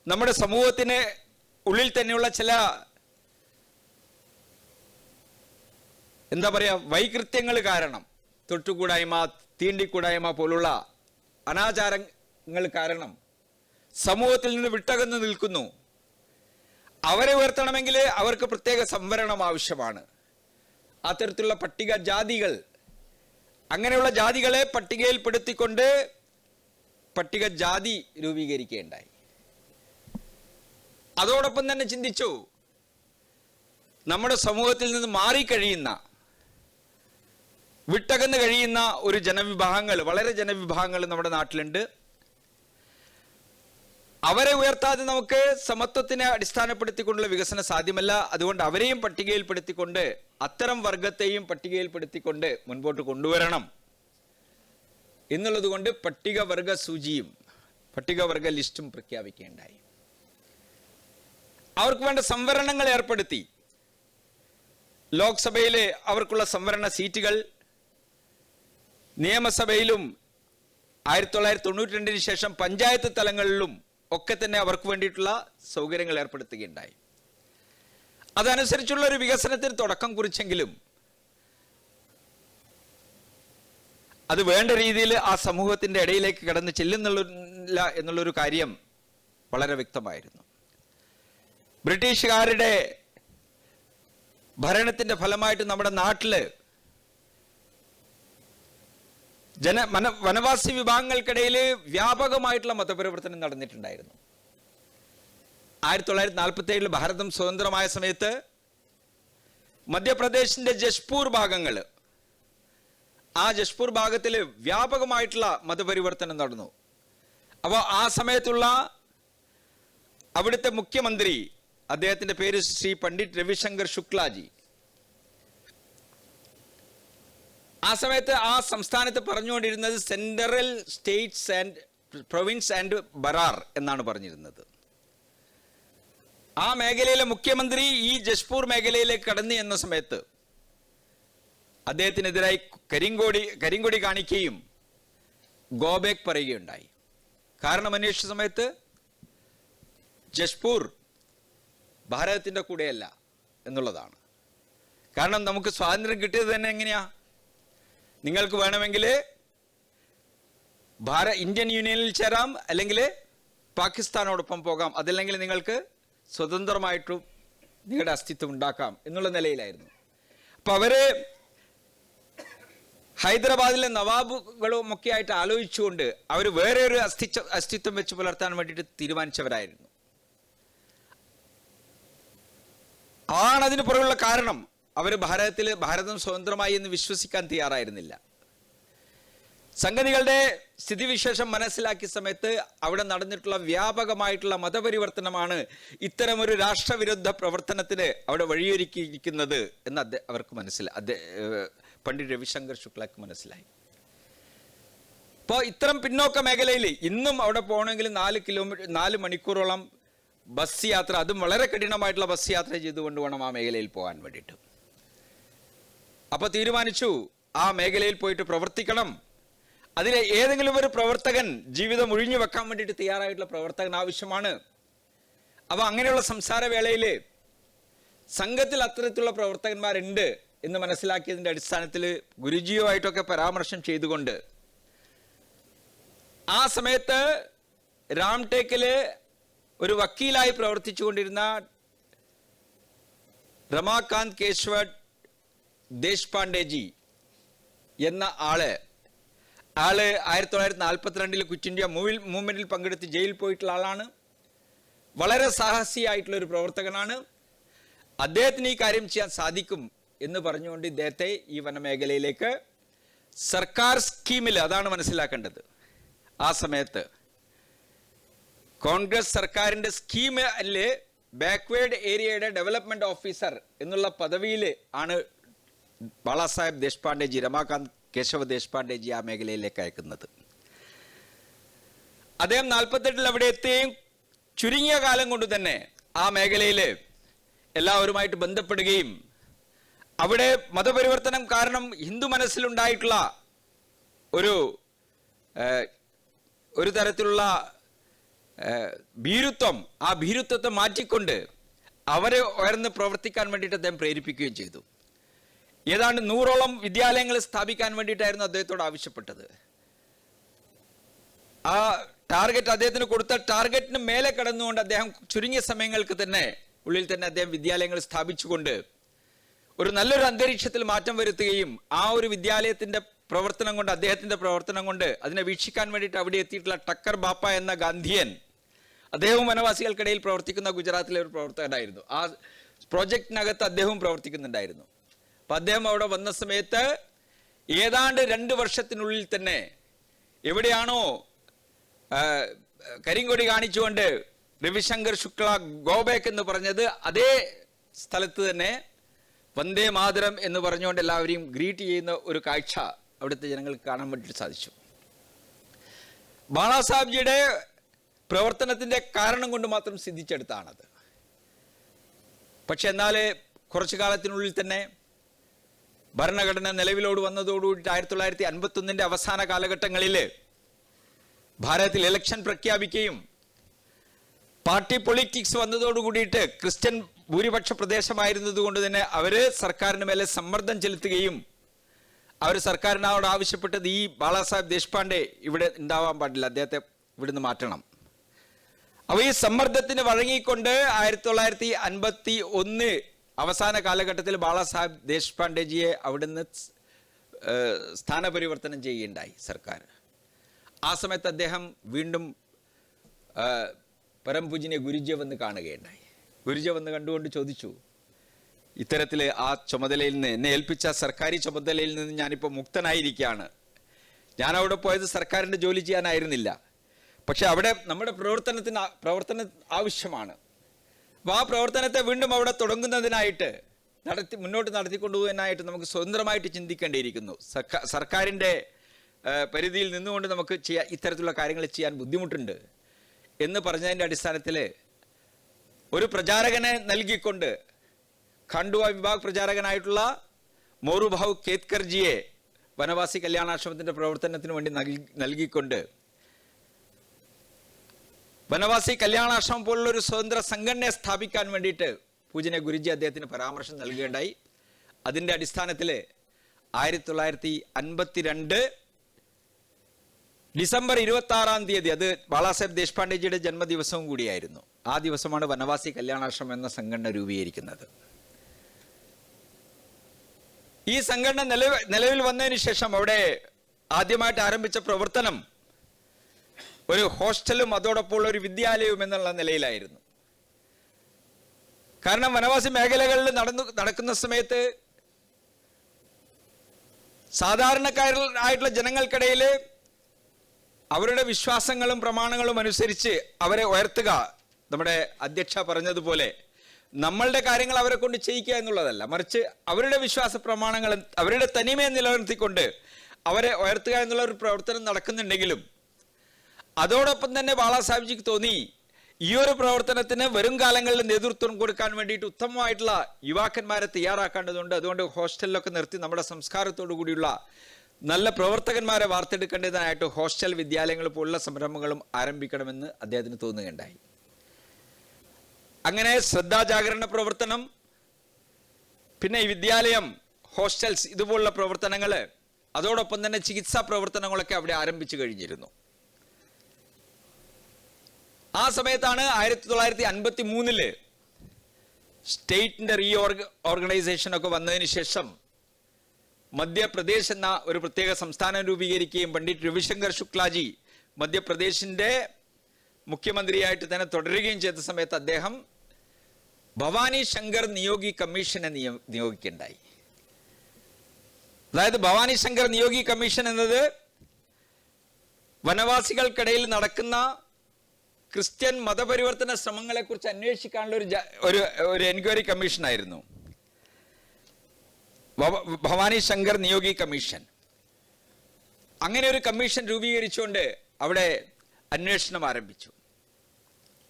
നമ്മുടെ സമൂഹത്തിന് ഉള്ളിൽ തന്നെയുള്ള ചില വൈകൃത്യങ്ങൾ കാരണം, തൊട്ടുകൂടായ്മ, തീണ്ടിക്കൂടായ്മ പോലുള്ള അനാചാരങ്ങൾ കാരണം സമൂഹത്തിൽ നിന്ന് വിട്ടകന്ന് നിൽക്കുന്നു. അവരെ ഉയർത്തണമെങ്കിൽ അവർക്ക് പ്രത്യേക സംവരണം ആവശ്യമാണ്. അത്തരത്തിലുള്ള പട്ടിക ജാതികൾ, അങ്ങനെയുള്ള ജാതികളെ പട്ടികയിൽപ്പെടുത്തിക്കൊണ്ട് പട്ടിക ജാതി രൂപീകരിക്കുകയുണ്ടായി. അതോടൊപ്പം തന്നെ ചിന്തിച്ചു, നമ്മുടെ സമൂഹത്തിൽ നിന്ന് മാറിക്കഴിയുന്ന, വിട്ടകന്ന് കഴിയുന്ന ഒരു ജനവിഭാഗങ്ങൾ, വളരെ ജനവിഭാഗങ്ങൾ നമ്മുടെ നാട്ടിലുണ്ട്. അവരെ ഉയർത്താതെ നമുക്ക് സമത്വത്തിനെ അടിസ്ഥാനപ്പെടുത്തിക്കൊണ്ടുള്ള വികസനം സാധ്യമല്ല. അതുകൊണ്ട് അവരെയും പട്ടികയിൽപ്പെടുത്തിക്കൊണ്ട്, അത്തരം വർഗത്തെയും പട്ടികയിൽപ്പെടുത്തിക്കൊണ്ട് മുൻപോട്ട് കൊണ്ടുവരണം എന്നുള്ളത് കൊണ്ട് പട്ടികവർഗ സൂചിയും പട്ടികവർഗ ലിസ്റ്റും പ്രഖ്യാപിക്കുകയുണ്ടായി. അവർക്ക് വേണ്ട സംവരണങ്ങൾ ഏർപ്പെടുത്തി. ലോക്സഭയിലെ അവർക്കുള്ള സംവരണ സീറ്റുകൾ, നിയമസഭയിലും 1992 ശേഷം പഞ്ചായത്ത് തലങ്ങളിലും ഒക്കെ തന്നെ അവർക്ക് വേണ്ടിയിട്ടുള്ള സൗകര്യങ്ങൾ ഏർപ്പെടുത്തുകയുണ്ടായി. അതനുസരിച്ചുള്ള ഒരു വികസനത്തിന് തുടക്കം കുറിച്ചെങ്കിലും അത് വേണ്ട രീതിയിൽ ആ സമൂഹത്തിൻ്റെ ഇടയിലേക്ക് കടന്ന് ചെല്ലുന്നില്ല എന്നുള്ളൊരു കാര്യം വളരെ വ്യക്തമായിരുന്നു. ബ്രിട്ടീഷുകാരുടെ ഭരണത്തിൻ്റെ ഫലമായിട്ട് നമ്മുടെ നാട്ടില് വനവാസി വിഭാഗങ്ങൾക്കിടയിൽ വ്യാപകമായിട്ടുള്ള മതപരിവർത്തനം നടന്നിട്ടുണ്ടായിരുന്നു. 1947 ഭാരതം സ്വതന്ത്രമായ സമയത്ത് മധ്യപ്രദേശിന്റെ ജശ്പൂർ ഭാഗങ്ങൾ, ആ ജശ്പൂർ ഭാഗത്തിൽ വ്യാപകമായിട്ടുള്ള മതപരിവർത്തനം നടന്നു. അപ്പോൾ ആ സമയത്തുള്ള അവിടുത്തെ മുഖ്യമന്ത്രി, അദ്ദേഹത്തിന്റെ പേര് ശ്രീ പണ്ഡിറ്റ് രവിശങ്കർ ശുക്ലാജി, ആ സമയത്ത് ആ സംസ്ഥാനത്ത് പറഞ്ഞുകൊണ്ടിരുന്നത് central states and province and Berar എന്നാണ് പറഞ്ഞിരുന്നത്. ആ മേഖലയിലെ മുഖ്യമന്ത്രി ഈ ജശ്പൂർ മേഖലയിലേക്ക് കടന്നു എന്ന സമയത്ത് അദ്ദേഹത്തിനെതിരായി കരിങ്കൊടി കാണിക്കുകയും ഗോബേക്ക് പറയുകയുണ്ടായി. കാരണം അന്വേഷിച്ച സമയത്ത് ജഷ്പൂർ ഭാരതത്തിൻ്റെ കൂടെയല്ല എന്നുള്ളതാണ്. കാരണം നമുക്ക് സ്വാതന്ത്ര്യം കിട്ടിയത് തന്നെ എങ്ങനെയാ? നിങ്ങൾക്ക് വേണമെങ്കിൽ ഇന്ത്യൻ യൂണിയനിൽ ചേരാം, അല്ലെങ്കിൽ പാകിസ്ഥാനോടൊപ്പം പോകാം, അതല്ലെങ്കിൽ നിങ്ങൾക്ക് സ്വതന്ത്രമായിട്ടും നിങ്ങളുടെ അസ്തിത്വം ഉണ്ടാക്കാം എന്നുള്ള നിലയിലായിരുന്നു. അപ്പം അവര് ഹൈദരാബാദിലെ നവാബുകളും ഒക്കെ ആയിട്ട് ആലോചിച്ചുകൊണ്ട് അവർ വേറെ ഒരു അസ്തിത്വം വെച്ച് പുലർത്താൻ വേണ്ടിയിട്ട് തീരുമാനിച്ചവരായിരുന്നു. അതിന് പുറകുള്ള കാരണം അവർ ഭാരതം സ്വതന്ത്രമായി എന്ന് വിശ്വസിക്കാൻ തയ്യാറായിരുന്നില്ല. സംഗതികളുടെ സ്ഥിതിവിശേഷം മനസ്സിലാക്കിയ സമയത്ത് അവിടെ നടന്നിട്ടുള്ള വ്യാപകമായിട്ടുള്ള മതപരിവർത്തനമാണ് ഇത്തരമൊരു രാഷ്ട്രവിരുദ്ധ പ്രവർത്തനത്തിന് അവിടെ വഴിയൊരുക്കിയിരിക്കുന്നത് എന്ന് അവർക്ക് പണ്ഡിറ്റ് രവിശങ്കർ ശുക്ലക്ക് മനസ്സിലായി. അപ്പോൾ ഇത്തരം പിന്നോക്ക മേഖലയിൽ ഇന്നും അവിടെ പോകണമെങ്കിൽ 4 മണിക്കൂറോളം ബസ് യാത്ര, അതും വളരെ കഠിനമായിട്ടുള്ള ബസ് യാത്ര ചെയ്തുകൊണ്ട് വേണം ആ മേഖലയിൽ പോകാൻ വേണ്ടിയിട്ട്. അപ്പോൾ തീരുമാനിച്ചു ആ മേഖലയിൽ പോയിട്ട് പ്രവർത്തിക്കണം. അതിലെ ഏതെങ്കിലും ഒരു പ്രവർത്തകൻ ജീവിതം ഒഴിഞ്ഞു വെക്കാൻ വേണ്ടിയിട്ട് തയ്യാറായിട്ടുള്ള പ്രവർത്തകൻ ആവശ്യമാണ്. അപ്പോൾ അങ്ങനെയുള്ള സംസാര വേളയിൽ സംഘത്തിൽ അത്തരത്തിലുള്ള പ്രവർത്തകന്മാരുണ്ട് എന്ന് മനസ്സിലാക്കിയതിൻ്റെ അടിസ്ഥാനത്തിൽ ഗുരുജിയുമായിട്ടൊക്കെ പരാമർശം ചെയ്തുകൊണ്ട് ആ സമയത്ത് രാംടേക്കില് ഒരു വക്കീലായി പ്രവർത്തിച്ചു കൊണ്ടിരുന്ന രമാകാന്ത് കേശവ ദേശ്പാണ്ഡേജി എന്ന ആള് 1942 ക്വിറ്റ് ഇന്ത്യ മൂവ്മെന്റിൽ പങ്കെടുത്ത് ജയിലിൽ പോയിട്ടുള്ള ആളാണ്. വളരെ സാഹസിയായിട്ടുള്ള ഒരു പ്രവർത്തകനാണ്. അദ്ദേഹത്തിന് ഈ കാര്യം ചെയ്യാൻ സാധിക്കും എന്ന് പറഞ്ഞുകൊണ്ട് ഇദ്ദേഹത്തെ ഈ വനമേഖലയിലേക്ക് സർക്കാർ സ്കീമിൽ, അതാണ് മനസ്സിലാക്കേണ്ടത്, ആ സമയത്ത് കോൺഗ്രസ് സർക്കാരിന്റെ സ്കീമില് ബാക്ക്വേർഡ് ഏരിയയുടെ ഡെവലപ്മെന്റ് ഓഫീസർ എന്നുള്ള പദവിയിൽ ആണ് ബാളാസാഹേബ് ദേശ്പാണ്ഡേജി, രമാകാന്ത് കേശവ ദേശ്പാണ്ഡേജി ആ മേഖലയിലേക്ക് അയക്കുന്നത്. അദ്ദേഹം 48 അവിടെ എത്തുകയും ചുരുങ്ങിയ കാലം കൊണ്ട് തന്നെ ആ മേഖലയിൽ എല്ലാവരുമായിട്ട് ബന്ധപ്പെടുകയും അവിടെ മതപരിവർത്തനം കാരണം ഹിന്ദു മനസ്സിലുണ്ടായിട്ടുള്ള ഒരു തരത്തിലുള്ള ഭീരുത്വം, ആ ഭീരുത്വത്തെ മാറ്റിക്കൊണ്ട് അവരെ ഉയർന്ന് പ്രവർത്തിക്കാൻ വേണ്ടിയിട്ട് അദ്ദേഹം പ്രേരിപ്പിക്കുകയും ചെയ്തു. ഏതാണ്ട് 100ഓളം വിദ്യാലയങ്ങൾ സ്ഥാപിക്കാൻ വേണ്ടിയിട്ടായിരുന്നു അദ്ദേഹത്തോട് ആവശ്യപ്പെട്ടത്. ആ ടാർഗറ്റ്, അദ്ദേഹത്തിന് കൊടുത്ത ടാർഗറ്റിന് മേലെ കടന്നുകൊണ്ട് അദ്ദേഹം ചുരുങ്ങിയ സമയങ്ങൾക്ക് തന്നെ ഉള്ളിൽ തന്നെ അദ്ദേഹം വിദ്യാലയങ്ങൾ സ്ഥാപിച്ചുകൊണ്ട് ഒരു നല്ലൊരു അന്തരീക്ഷത്തിൽ മാറ്റം വരുത്തുകയും ആ ഒരു വിദ്യാലയത്തിന്റെ പ്രവർത്തനം കൊണ്ട്, അദ്ദേഹത്തിന്റെ പ്രവർത്തനം കൊണ്ട് അതിനെ വീക്ഷിക്കാൻ വേണ്ടിയിട്ട് അവിടെ എത്തിയിട്ടുള്ള ടക്കർ ബാപ്പ എന്ന ഗാന്ധിയൻ, അദ്ദേഹവും വനവാസികൾക്കിടയിൽ പ്രവർത്തിക്കുന്ന ഗുജറാത്തിലെ ഒരു പ്രവർത്തകനായിരുന്നു. ആ പ്രോജക്റ്റിനകത്ത് അദ്ദേഹവും പ്രവർത്തിക്കുന്നുണ്ടായിരുന്നു. അപ്പം അദ്ദേഹം അവിടെ വന്ന സമയത്ത് ഏതാണ്ട് 2 വർഷത്തിനുള്ളിൽ തന്നെ എവിടെയാണോ കരിങ്കൊടി കാണിച്ചുകൊണ്ട് രവിശങ്കർ ശുക്ല ഗോബേക്ക് എന്ന് പറഞ്ഞത്, അതേ സ്ഥലത്ത് തന്നെ വന്ദേ മാതരം എന്ന് പറഞ്ഞുകൊണ്ട് എല്ലാവരെയും ഗ്രീറ്റ് ചെയ്യുന്ന ഒരു കാഴ്ച അവിടുത്തെ ജനങ്ങൾക്ക് കാണാൻ വേണ്ടിയിട്ട് സാധിച്ചു. ബാളാസാഹേബ്ജിയുടെ പ്രവർത്തനത്തിന്റെ കാരണം കൊണ്ട് മാത്രം സിദ്ധിച്ചെടുത്താണത്. പക്ഷെ എന്നാൽ കുറച്ചു കാലത്തിനുള്ളിൽ തന്നെ ഭരണഘടന നിലവിലോട് വന്നതോടുകൂടി 1951 അവസാന കാലഘട്ടങ്ങളിൽ ഭാരതത്തിൽ ഇലക്ഷൻ പ്രഖ്യാപിക്കുകയും പാർട്ടി പൊളിറ്റിക്സ് വന്നതോടുകൂടിയിട്ട് ക്രിസ്ത്യൻ ഭൂരിപക്ഷ പ്രദേശമായിരുന്നത് കൊണ്ട് തന്നെ അവര് സർക്കാരിന് മേലെ സമ്മർദ്ദം ചെലുത്തുകയും അവർ സർക്കാരിനോട് ആവശ്യപ്പെട്ടത് ഈ ബാളാസാഹേബ് ദേശ്പാണ്ഡെ ഇവിടെ ഉണ്ടാവാൻ പാടില്ല, അദ്ദേഹത്തെ ഇവിടുന്ന് മാറ്റണം. അപ്പോൾ ഈ സമ്മർദ്ദത്തിന് വഴങ്ങിക്കൊണ്ട് 1951 അവസാന കാലഘട്ടത്തിൽ ബാളാസാഹേബ് ദേശ്പാണ്ഡേജിയെ അവിടുന്ന് സ്ഥാനപരിവർത്തനം ചെയ്യുകയുണ്ടായി സർക്കാർ. ആ സമയത്ത് അദ്ദേഹം വീണ്ടും പരംപൂജ്യനെ ഗുരുജിയെ വന്ന് കാണുകയുണ്ടായി. ഗുരുജിയെ വന്ന് കണ്ടുകൊണ്ട് ചോദിച്ചു, ഇത്തരത്തിൽ ആ ചുമതലയിൽ നിന്ന്, എന്നെ ഏൽപ്പിച്ച സർക്കാരി ചുമതലയിൽ നിന്ന് ഞാനിപ്പോൾ മുക്തനായിരിക്കുകയാണ്. ഞാനവിടെ പോയത് സർക്കാരിൻ്റെ ജോലി ചെയ്യാനായിരുന്നില്ല, പക്ഷെ അവിടെ നമ്മുടെ പ്രവർത്തനം ആവശ്യമാണ്. അപ്പോൾ ആ പ്രവർത്തനത്തെ വീണ്ടും അവിടെ തുടങ്ങുന്നതിനായിട്ട് മുന്നോട്ട് നടത്തിക്കൊണ്ടുപോകാനായിട്ട് നമുക്ക് സ്വതന്ത്രമായിട്ട് ചിന്തിക്കേണ്ടിയിരിക്കുന്നു. സർക്കാരിൻ്റെ പരിധിയിൽ നിന്നുകൊണ്ട് നമുക്ക് ഇത്തരത്തിലുള്ള കാര്യങ്ങൾ ചെയ്യാൻ ബുദ്ധിമുട്ടുണ്ട് എന്ന് പറഞ്ഞതിൻ്റെ അടിസ്ഥാനത്തിൽ ഒരു പ്രചാരകനെ നൽകിക്കൊണ്ട് ഖണ്ഡുവ വിഭാഗ് പ്രചാരകനായിട്ടുള്ള മോറുഭാവ് കേത്കർജിയെ വനവാസി കല്യാണാശ്രമത്തിൻ്റെ പ്രവർത്തനത്തിന് വേണ്ടി നൽകിക്കൊണ്ട് വനവാസി കല്യാണാശ്രമം പോലുള്ളൊരു സ്വതന്ത്ര സംഘടനയെ സ്ഥാപിക്കാൻ വേണ്ടിയിട്ട് പൂജനീയ ഗുരുജി അദ്ദേഹത്തിന് പരാമർശം നൽകുകയുണ്ടായി. അതിൻ്റെ അടിസ്ഥാനത്തിൽ 1952 ഡിസംബർ 26 അത് ബാളാസാഹേബ് ദേശ്പാണ്ഡെജിയുടെ ജന്മദിവസവും കൂടിയായിരുന്നു. ആ ദിവസമാണ് വനവാസി കല്യാണാശ്രമം എന്ന സംഘടന രൂപീകരിക്കുന്നത്. ഈ സംഘടന നിലവിൽ വന്നതിന് ശേഷം അവിടെ ആദ്യമായിട്ട് ആരംഭിച്ച പ്രവർത്തനം ഒരു ഹോസ്റ്റലും അതോടൊപ്പമുള്ള ഒരു വിദ്യാലയവും എന്നുള്ള നിലയിലായിരുന്നു. കാരണം വനവാസി മേഖലകളിൽ നടക്കുന്ന സമയത്ത് സാധാരണക്കാരായിട്ടുള്ള ജനങ്ങൾക്കിടയിൽ അവരുടെ വിശ്വാസങ്ങളും പ്രമാണങ്ങളും അനുസരിച്ച് അവരെ ഉയർത്തുക, നമ്മുടെ അധ്യക്ഷ പറഞ്ഞതുപോലെ നമ്മളുടെ കാര്യങ്ങൾ അവരെ കൊണ്ട് ചെയ്യിക്കുക എന്നുള്ളതല്ല, മറിച്ച് അവരുടെ വിശ്വാസ പ്രമാണങ്ങളും അവരുടെ തനിമയെ നിലനിർത്തിക്കൊണ്ട് അവരെ ഉയർത്തുക എന്നുള്ള ഒരു പ്രവർത്തനം നടക്കുന്നുണ്ടെങ്കിലും അതോടൊപ്പം തന്നെ ബാളാസാഹിബ്ജിക്ക് തോന്നി ഈ ഒരു പ്രവർത്തനത്തിന് വരും കാലങ്ങളിൽ നേതൃത്വം കൊടുക്കാൻ വേണ്ടിയിട്ട് ഉത്തമമായിട്ടുള്ള യുവാക്കന്മാരെ തയ്യാറാക്കേണ്ടതുണ്ട്. അതുകൊണ്ട് ഹോസ്റ്റലിലൊക്കെ നിർത്തി നമ്മുടെ സംസ്കാരത്തോടു കൂടിയുള്ള നല്ല പ്രവർത്തകന്മാരെ വാർത്തെടുക്കേണ്ടതിനായിട്ട് ഹോസ്റ്റൽ വിദ്യാലയങ്ങൾ പോലുള്ള സംരംഭങ്ങളും ആരംഭിക്കണമെന്ന് അദ്ദേഹത്തിന് തോന്നുകയുണ്ടായി. അങ്ങനെ ശ്രദ്ധാജാഗരണ പ്രവർത്തനം, പിന്നെ ഈ വിദ്യാലയം, ഹോസ്റ്റൽസ് ഇതുപോലുള്ള പ്രവർത്തനങ്ങൾ, അതോടൊപ്പം തന്നെ ചികിത്സാ പ്രവർത്തനങ്ങളൊക്കെ അവിടെ ആരംഭിച്ചു കഴിഞ്ഞിരുന്നു. ആ സമയത്താണ് 1953 സ്റ്റേറ്റിന്റെ ഓർഗനൈസേഷൻ ഒക്കെ വന്നതിന് ശേഷം മധ്യപ്രദേശ് എന്ന ഒരു പ്രത്യേക സംസ്ഥാനം രൂപീകരിക്കുകയും പണ്ഡിറ്റ് രവിശങ്കർ ശുക്ലാജി മധ്യപ്രദേശിന്റെ മുഖ്യമന്ത്രിയായിട്ട് തന്നെ തുടരുകയും ചെയ്ത സമയത്ത് അദ്ദേഹം ഭവാനി ശങ്കർ നിയോഗി കമ്മീഷനെ നിയോഗിക്കുകയുണ്ടായി. അതായത് ഭവാനി ശങ്കർ നിയോഗി കമ്മീഷൻ എന്നത് വനവാസികൾക്കിടയിൽ നടക്കുന്ന ക്രിസ്ത്യൻ മതപരിവർത്തന ശ്രമങ്ങളെ കുറിച്ച് അന്വേഷിക്കാനുള്ള ഒരു എൻക്വയറി കമ്മീഷൻ ആയിരുന്നു ഭവാനി ശങ്കർ നിയോഗി കമ്മീഷൻ. അങ്ങനെ ഒരു കമ്മീഷൻ രൂപീകരിച്ചുകൊണ്ട് അവിടെ അന്വേഷണം ആരംഭിച്ചു.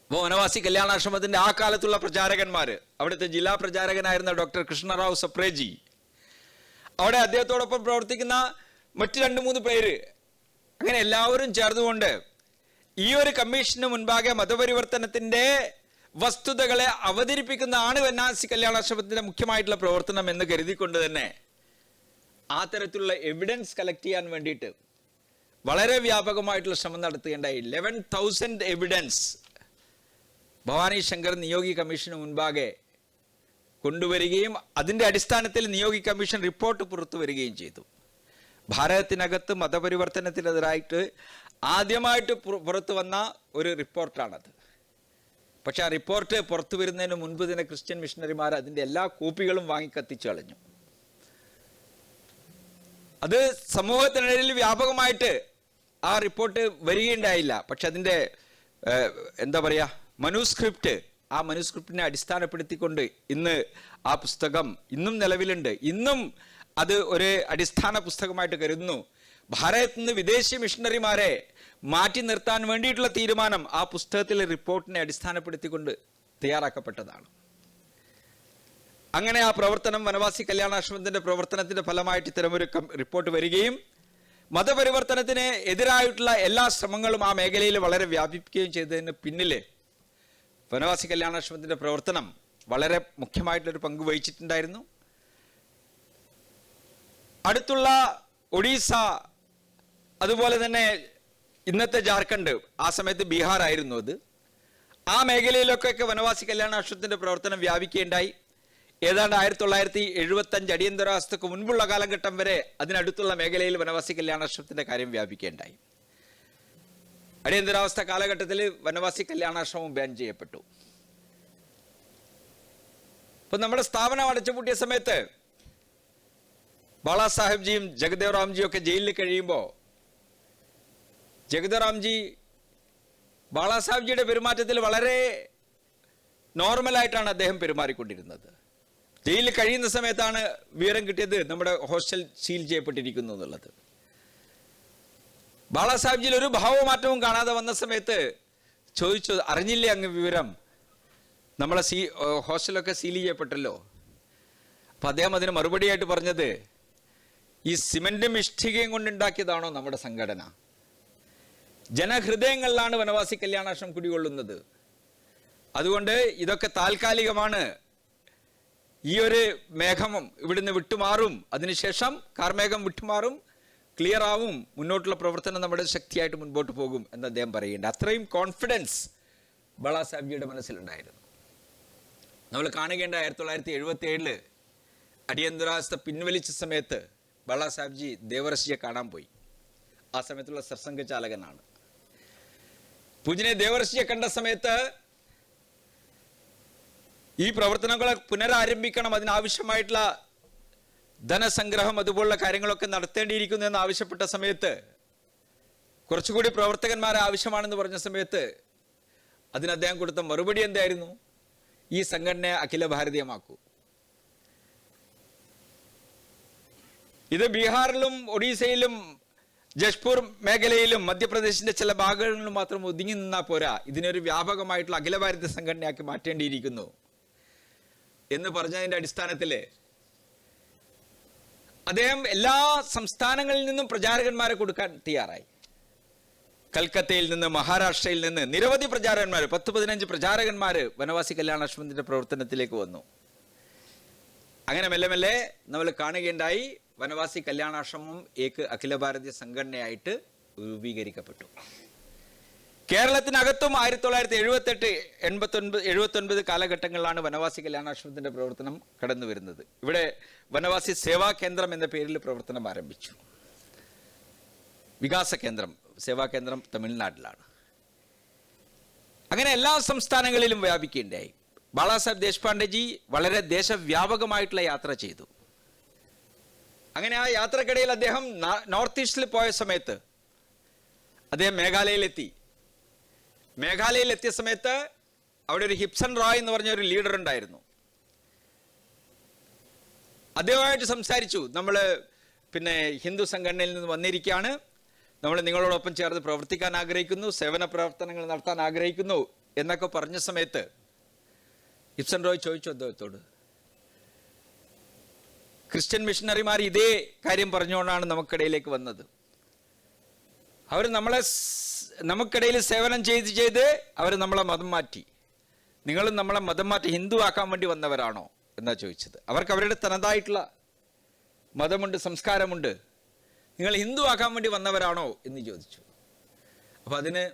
അപ്പോൾ വനവാസി കല്യാണാശ്രമത്തിന്റെ ആ കാലത്തുള്ള പ്രചാരകന്മാർ, അവിടുത്തെ ജില്ലാ പ്രചാരകനായിരുന്ന ഡോക്ടർ കൃഷ്ണറാവു സപ്രേജി, അവിടെ അദ്ദേഹത്തോടൊപ്പം പ്രവർത്തിക്കുന്ന മറ്റ് 2-3 പേര്, അങ്ങനെ എല്ലാവരും ചേർന്നുകൊണ്ട് ഈ ഒരു കമ്മീഷന് മുൻപാകെ മതപരിവർത്തനത്തിന്റെ വസ്തുതകളെ അവതരിപ്പിക്കുന്നതാണ് വനവാസി കല്യാണാശ്രമത്തിന്റെ മുഖ്യമായിട്ടുള്ള പ്രവർത്തനം എന്ന് കരുതിക്കൊണ്ട് തന്നെ ആ തരത്തിലുള്ള എവിഡൻസ് കളക്ട് ചെയ്യാൻ വേണ്ടിയിട്ട് വളരെ വ്യാപകമായിട്ടുള്ള ശ്രമം നടത്തുകയുണ്ടായി. 11,000 എവിഡൻസ് ഭവാനി ശങ്കർ നിയോഗി കമ്മീഷന് മുൻപാകെ കൊണ്ടുവരികയും അതിന്റെ അടിസ്ഥാനത്തിൽ നിയോഗി കമ്മീഷൻ റിപ്പോർട്ട് പുറത്തു വരികയും ചെയ്തു. ഭാരതത്തിനകത്ത് മതപരിവർത്തനത്തിനെതിരായിട്ട് ആദ്യമായിട്ട് പുറത്തു വന്ന ഒരു റിപ്പോർട്ടാണത്. പക്ഷെ ആ റിപ്പോർട്ട് പുറത്തു വരുന്നതിന് മുൻപ് തന്നെ ക്രിസ്ത്യൻ മിഷണറിമാർ അതിൻ്റെ എല്ലാ കോപ്പികളും വാങ്ങി കത്തിച്ചു കളഞ്ഞു. അത് സമൂഹത്തിനിടയിൽ വ്യാപകമായിട്ട് ആ റിപ്പോർട്ട് വരികയുണ്ടായില്ല. പക്ഷെ അതിൻ്റെ എന്താ പറയുക, മനുസ്ക്രിപ്റ്റ്, ആ മനുസ്ക്രിപ്റ്റിനെ അടിസ്ഥാനപ്പെടുത്തിക്കൊണ്ട് ഇന്ന് ആ പുസ്തകം ഇന്നും നിലവിലുണ്ട്. ഇന്നും അത് ഒരു അടിസ്ഥാന പുസ്തകമായിട്ട് കരുതുന്നു. ഭാരതത്തിൽ നിന്ന് വിദേശി മിഷണറിമാരെ മാറ്റി നിർത്താൻ വേണ്ടിയിട്ടുള്ള തീരുമാനം ആ പുസ്തകത്തിലെ റിപ്പോർട്ടിനെ അടിസ്ഥാനപ്പെടുത്തിക്കൊണ്ട് തയ്യാറാക്കപ്പെട്ടതാണ്. അങ്ങനെ ആ പ്രവർത്തനം, വനവാസി കല്യാണാശ്രമത്തിന്റെ പ്രവർത്തനത്തിന്റെ ഫലമായിട്ട് ഇത്തരമൊരു റിപ്പോർട്ട് വരികയും മതപരിവർത്തനത്തിന് എതിരായിട്ടുള്ള എല്ലാ ശ്രമങ്ങളും ആ മേഖലയിൽ വളരെ വ്യാപിപ്പിക്കുകയും ചെയ്തതിന് പിന്നിൽ വനവാസി കല്യാണാശ്രമത്തിന്റെ പ്രവർത്തനം വളരെ മുഖ്യമായിട്ടൊരു പങ്ക് വഹിച്ചിട്ടുണ്ടായിരുന്നു. അടുത്തുള്ള ഒഡീസ, അതുപോലെ തന്നെ ഇന്നത്തെ ജാർഖണ്ഡ്, ആ സമയത്ത് ബീഹാർ ആയിരുന്നു അത്, ആ മേഖലയിലൊക്കെ വനവാസി കല്യാണാശ്രമത്തിന്റെ പ്രവർത്തനം വ്യാപിക്കുകയുണ്ടായി. ഏതാണ്ട് 1975 അടിയന്തരാവസ്ഥക്ക് മുൻപുള്ള കാലഘട്ടം വരെ അതിനടുത്തുള്ള മേഖലയിൽ വനവാസി കല്യാണാശ്രമത്തിന്റെ കാര്യം വ്യാപിക്കുകയുണ്ടായി. അടിയന്തരാവസ്ഥ കാലഘട്ടത്തിൽ വനവാസി കല്യാണാശ്രമം ബാൻ ചെയ്യപ്പെട്ടു. ഇപ്പൊ നമ്മുടെ സ്ഥാപനം അടച്ചുപൂട്ടിയ സമയത്ത് ബാളാസാഹിബ്ജിയും ജഗദേവ് റാംജിയും ഒക്കെ ജയിലിൽ കഴിയുമ്പോൾ ജഗദേവ് റാംജി ബാളാസാഹിബ്ജിയുടെ പെരുമാറ്റത്തിൽ വളരെ നോർമലായിട്ടാണ് അദ്ദേഹം പെരുമാറിക്കൊണ്ടിരുന്നത്. ജയിലിൽ കഴിയുന്ന സമയത്താണ് വിവരം കിട്ടിയത് നമ്മുടെ ഹോസ്റ്റൽ സീൽ ചെയ്യപ്പെട്ടിരിക്കുന്നു എന്നുള്ളത്. ബാളാസാഹിബ്ജിയിൽ ഒരു ഭാവമാറ്റവും കാണാതെ വന്ന സമയത്ത് ചോദിച്ചു, അറിഞ്ഞില്ലേ അങ്ങ് വിവരം, നമ്മളെ ഹോസ്റ്റലൊക്കെ സീൽ ചെയ്യപ്പെട്ടല്ലോ. അപ്പം അദ്ദേഹം അതിന് മറുപടിയായിട്ട് പറഞ്ഞത്, ഈ സിമന്റും ഇഷ്ടികയും കൊണ്ടുണ്ടാക്കിയതാണോ നമ്മുടെ സംഘടന? ജനഹൃദയങ്ങളിലാണ് വനവാസി കല്യാണാശ്രമം കുടികൊള്ളുന്നത്. അതുകൊണ്ട് ഇതൊക്കെ താൽക്കാലികമാണ്. ഈ ഒരു മേഘം ഇവിടുന്ന് വിട്ടുമാറും, അതിനുശേഷം കാർമേഘം വിട്ടുമാറും, ക്ലിയർ ആവും, മുന്നോട്ടുള്ള പ്രവർത്തനം നമ്മുടെ ശക്തിയായിട്ട് മുൻപോട്ട് പോകും എന്ന് അദ്ദേഹം പറയുന്നുണ്ട്. അത്രയും കോൺഫിഡൻസ് ബാളാസാഹിബ്ജിയുടെ മനസ്സിലുണ്ടായിരുന്നു. നമ്മൾ കാണുകേണ്ട 1977 അടിയന്തരാവസ്ഥ പിൻവലിച്ച സമയത്ത് ബാളാസാഹിബ്ജി ദേവർഷിയെ കാണാൻ പോയി. ആ സമയത്തുള്ള സർസംഘചാലകനാണ്. പൂജനെ ദേവർഷിയെ കണ്ട സമയത്ത് ഈ പ്രവർത്തനങ്ങളെ പുനരാരംഭിക്കണം, അതിനാവശ്യമായിട്ടുള്ള ധനസംഗ്രഹം അതുപോലുള്ള കാര്യങ്ങളൊക്കെ നടത്തേണ്ടിയിരിക്കുന്നു എന്ന് ആവശ്യപ്പെട്ട സമയത്ത്, കുറച്ചുകൂടി പ്രവർത്തകന്മാരെ ആവശ്യമാണെന്ന് പറഞ്ഞ സമയത്ത് അതിന് അദ്ദേഹം കൊടുത്ത മറുപടി എന്തായിരുന്നു? ഈ സംഘടനയെ അഖില ഭാരതീയമാക്കൂ. ഇത് ബീഹാറിലും ഒഡീസയിലും ജഷ്പൂർ മേഖലയിലും മധ്യപ്രദേശിന്റെ ചില ഭാഗങ്ങളിലും മാത്രം ഒതുങ്ങി നിന്നാൽ പോരാ, ഇതിനൊരു വ്യാപകമായിട്ടുള്ള അഖില ഭാരതീയ സംഘടനയാക്കി മാറ്റേണ്ടിയിരിക്കുന്നു എന്ന് പറഞ്ഞതിന്റെ അടിസ്ഥാനത്തിൽ അദ്ദേഹം എല്ലാ സംസ്ഥാനങ്ങളിൽ നിന്നും പ്രചാരകന്മാരെ കൊടുക്കാൻ തയ്യാറായി. കൽക്കത്തയിൽ നിന്ന്, മഹാരാഷ്ട്രയിൽ നിന്ന് നിരവധി പ്രചാരകന്മാർ, 10-15 പ്രചാരകന്മാർ വനവാസി കല്യാണാശ്രമത്തിന്റെ പ്രവർത്തനത്തിലേക്ക് വന്നു. അങ്ങനെ മെല്ലെ മെല്ലെ നമ്മൾ കാണുകയുണ്ടായി, വനവാസി കല്യാണാശ്രമം ഏക അഖില ഭാരതീയ സംഘടനയായിട്ട് രൂപീകരിക്കപ്പെട്ടു. കേരളത്തിനകത്തും 1978, 89, 79 കാലഘട്ടങ്ങളിലാണ് വനവാസി കല്യാണാശ്രമത്തിന്റെ പ്രവർത്തനം കടന്നു വരുന്നത്. ഇവിടെ വനവാസി സേവാ കേന്ദ്രം എന്ന പേരിൽ പ്രവർത്തനം ആരംഭിച്ചു. വികാസ കേന്ദ്രം, സേവാ കേന്ദ്രം തമിഴ്നാട്ടിലാണ്. അങ്ങനെ എല്ലാ സംസ്ഥാനങ്ങളിലും വ്യാപിക്കുകയുണ്ടായി. ബാളാസാഹെബ് ദേശ്പാണ്ഡെജി വളരെ ദേശവ്യാപകമായിട്ടുള്ള യാത്ര ചെയ്തു. അങ്ങനെ ആ യാത്രക്കിടയിൽ അദ്ദേഹം നോർത്ത് ഈസ്റ്റിൽ പോയ സമയത്ത് അദ്ദേഹം മേഘാലയയിലെത്തിയ സമയത്ത് അവിടെ ഒരു ഹിപ്സൺ റോയ് എന്ന് പറഞ്ഞ ഒരു ലീഡർ ഉണ്ടായിരുന്നു. അദ്ദേഹമായിട്ട് സംസാരിച്ചു. നമ്മൾ ഹിന്ദു സംഘടനയിൽ നിന്ന് വന്നിരിക്കുകയാണ്, നമ്മൾ നിങ്ങളോടൊപ്പം ചേർന്ന് പ്രവർത്തിക്കാൻ ആഗ്രഹിക്കുന്നു, സേവന പ്രവർത്തനങ്ങൾ നടത്താൻ ആഗ്രഹിക്കുന്നു എന്നൊക്കെ പറഞ്ഞ സമയത്ത് ഹിപ്സൺ റോയ് ചോദിച്ചു അദ്ദേഹത്തോട്, ക്രിസ്ത്യൻ മിഷണറിമാർ ഇതേ കാര്യം പറഞ്ഞുകൊണ്ടാണ് നമുക്കിടയിലേക്ക് വന്നത്. അവർ നമുക്കിടയിൽ സേവനം ചെയ്ത് അവർ നമ്മളെ മതം മാറ്റി. നിങ്ങളും നമ്മളെ മതം മാറ്റി ഹിന്ദു ആക്കാൻ വേണ്ടി വന്നവരാണോ എന്നാ ചോദിച്ചത്. അവർക്ക് അവരുടെ തനതായിട്ടുള്ള മതമുണ്ട്, സംസ്കാരമുണ്ട്. നിങ്ങൾ ഹിന്ദു ആക്കാൻ വേണ്ടി വന്നവരാണോ എന്ന് ചോദിച്ചു. അപ്പൊ അതിന്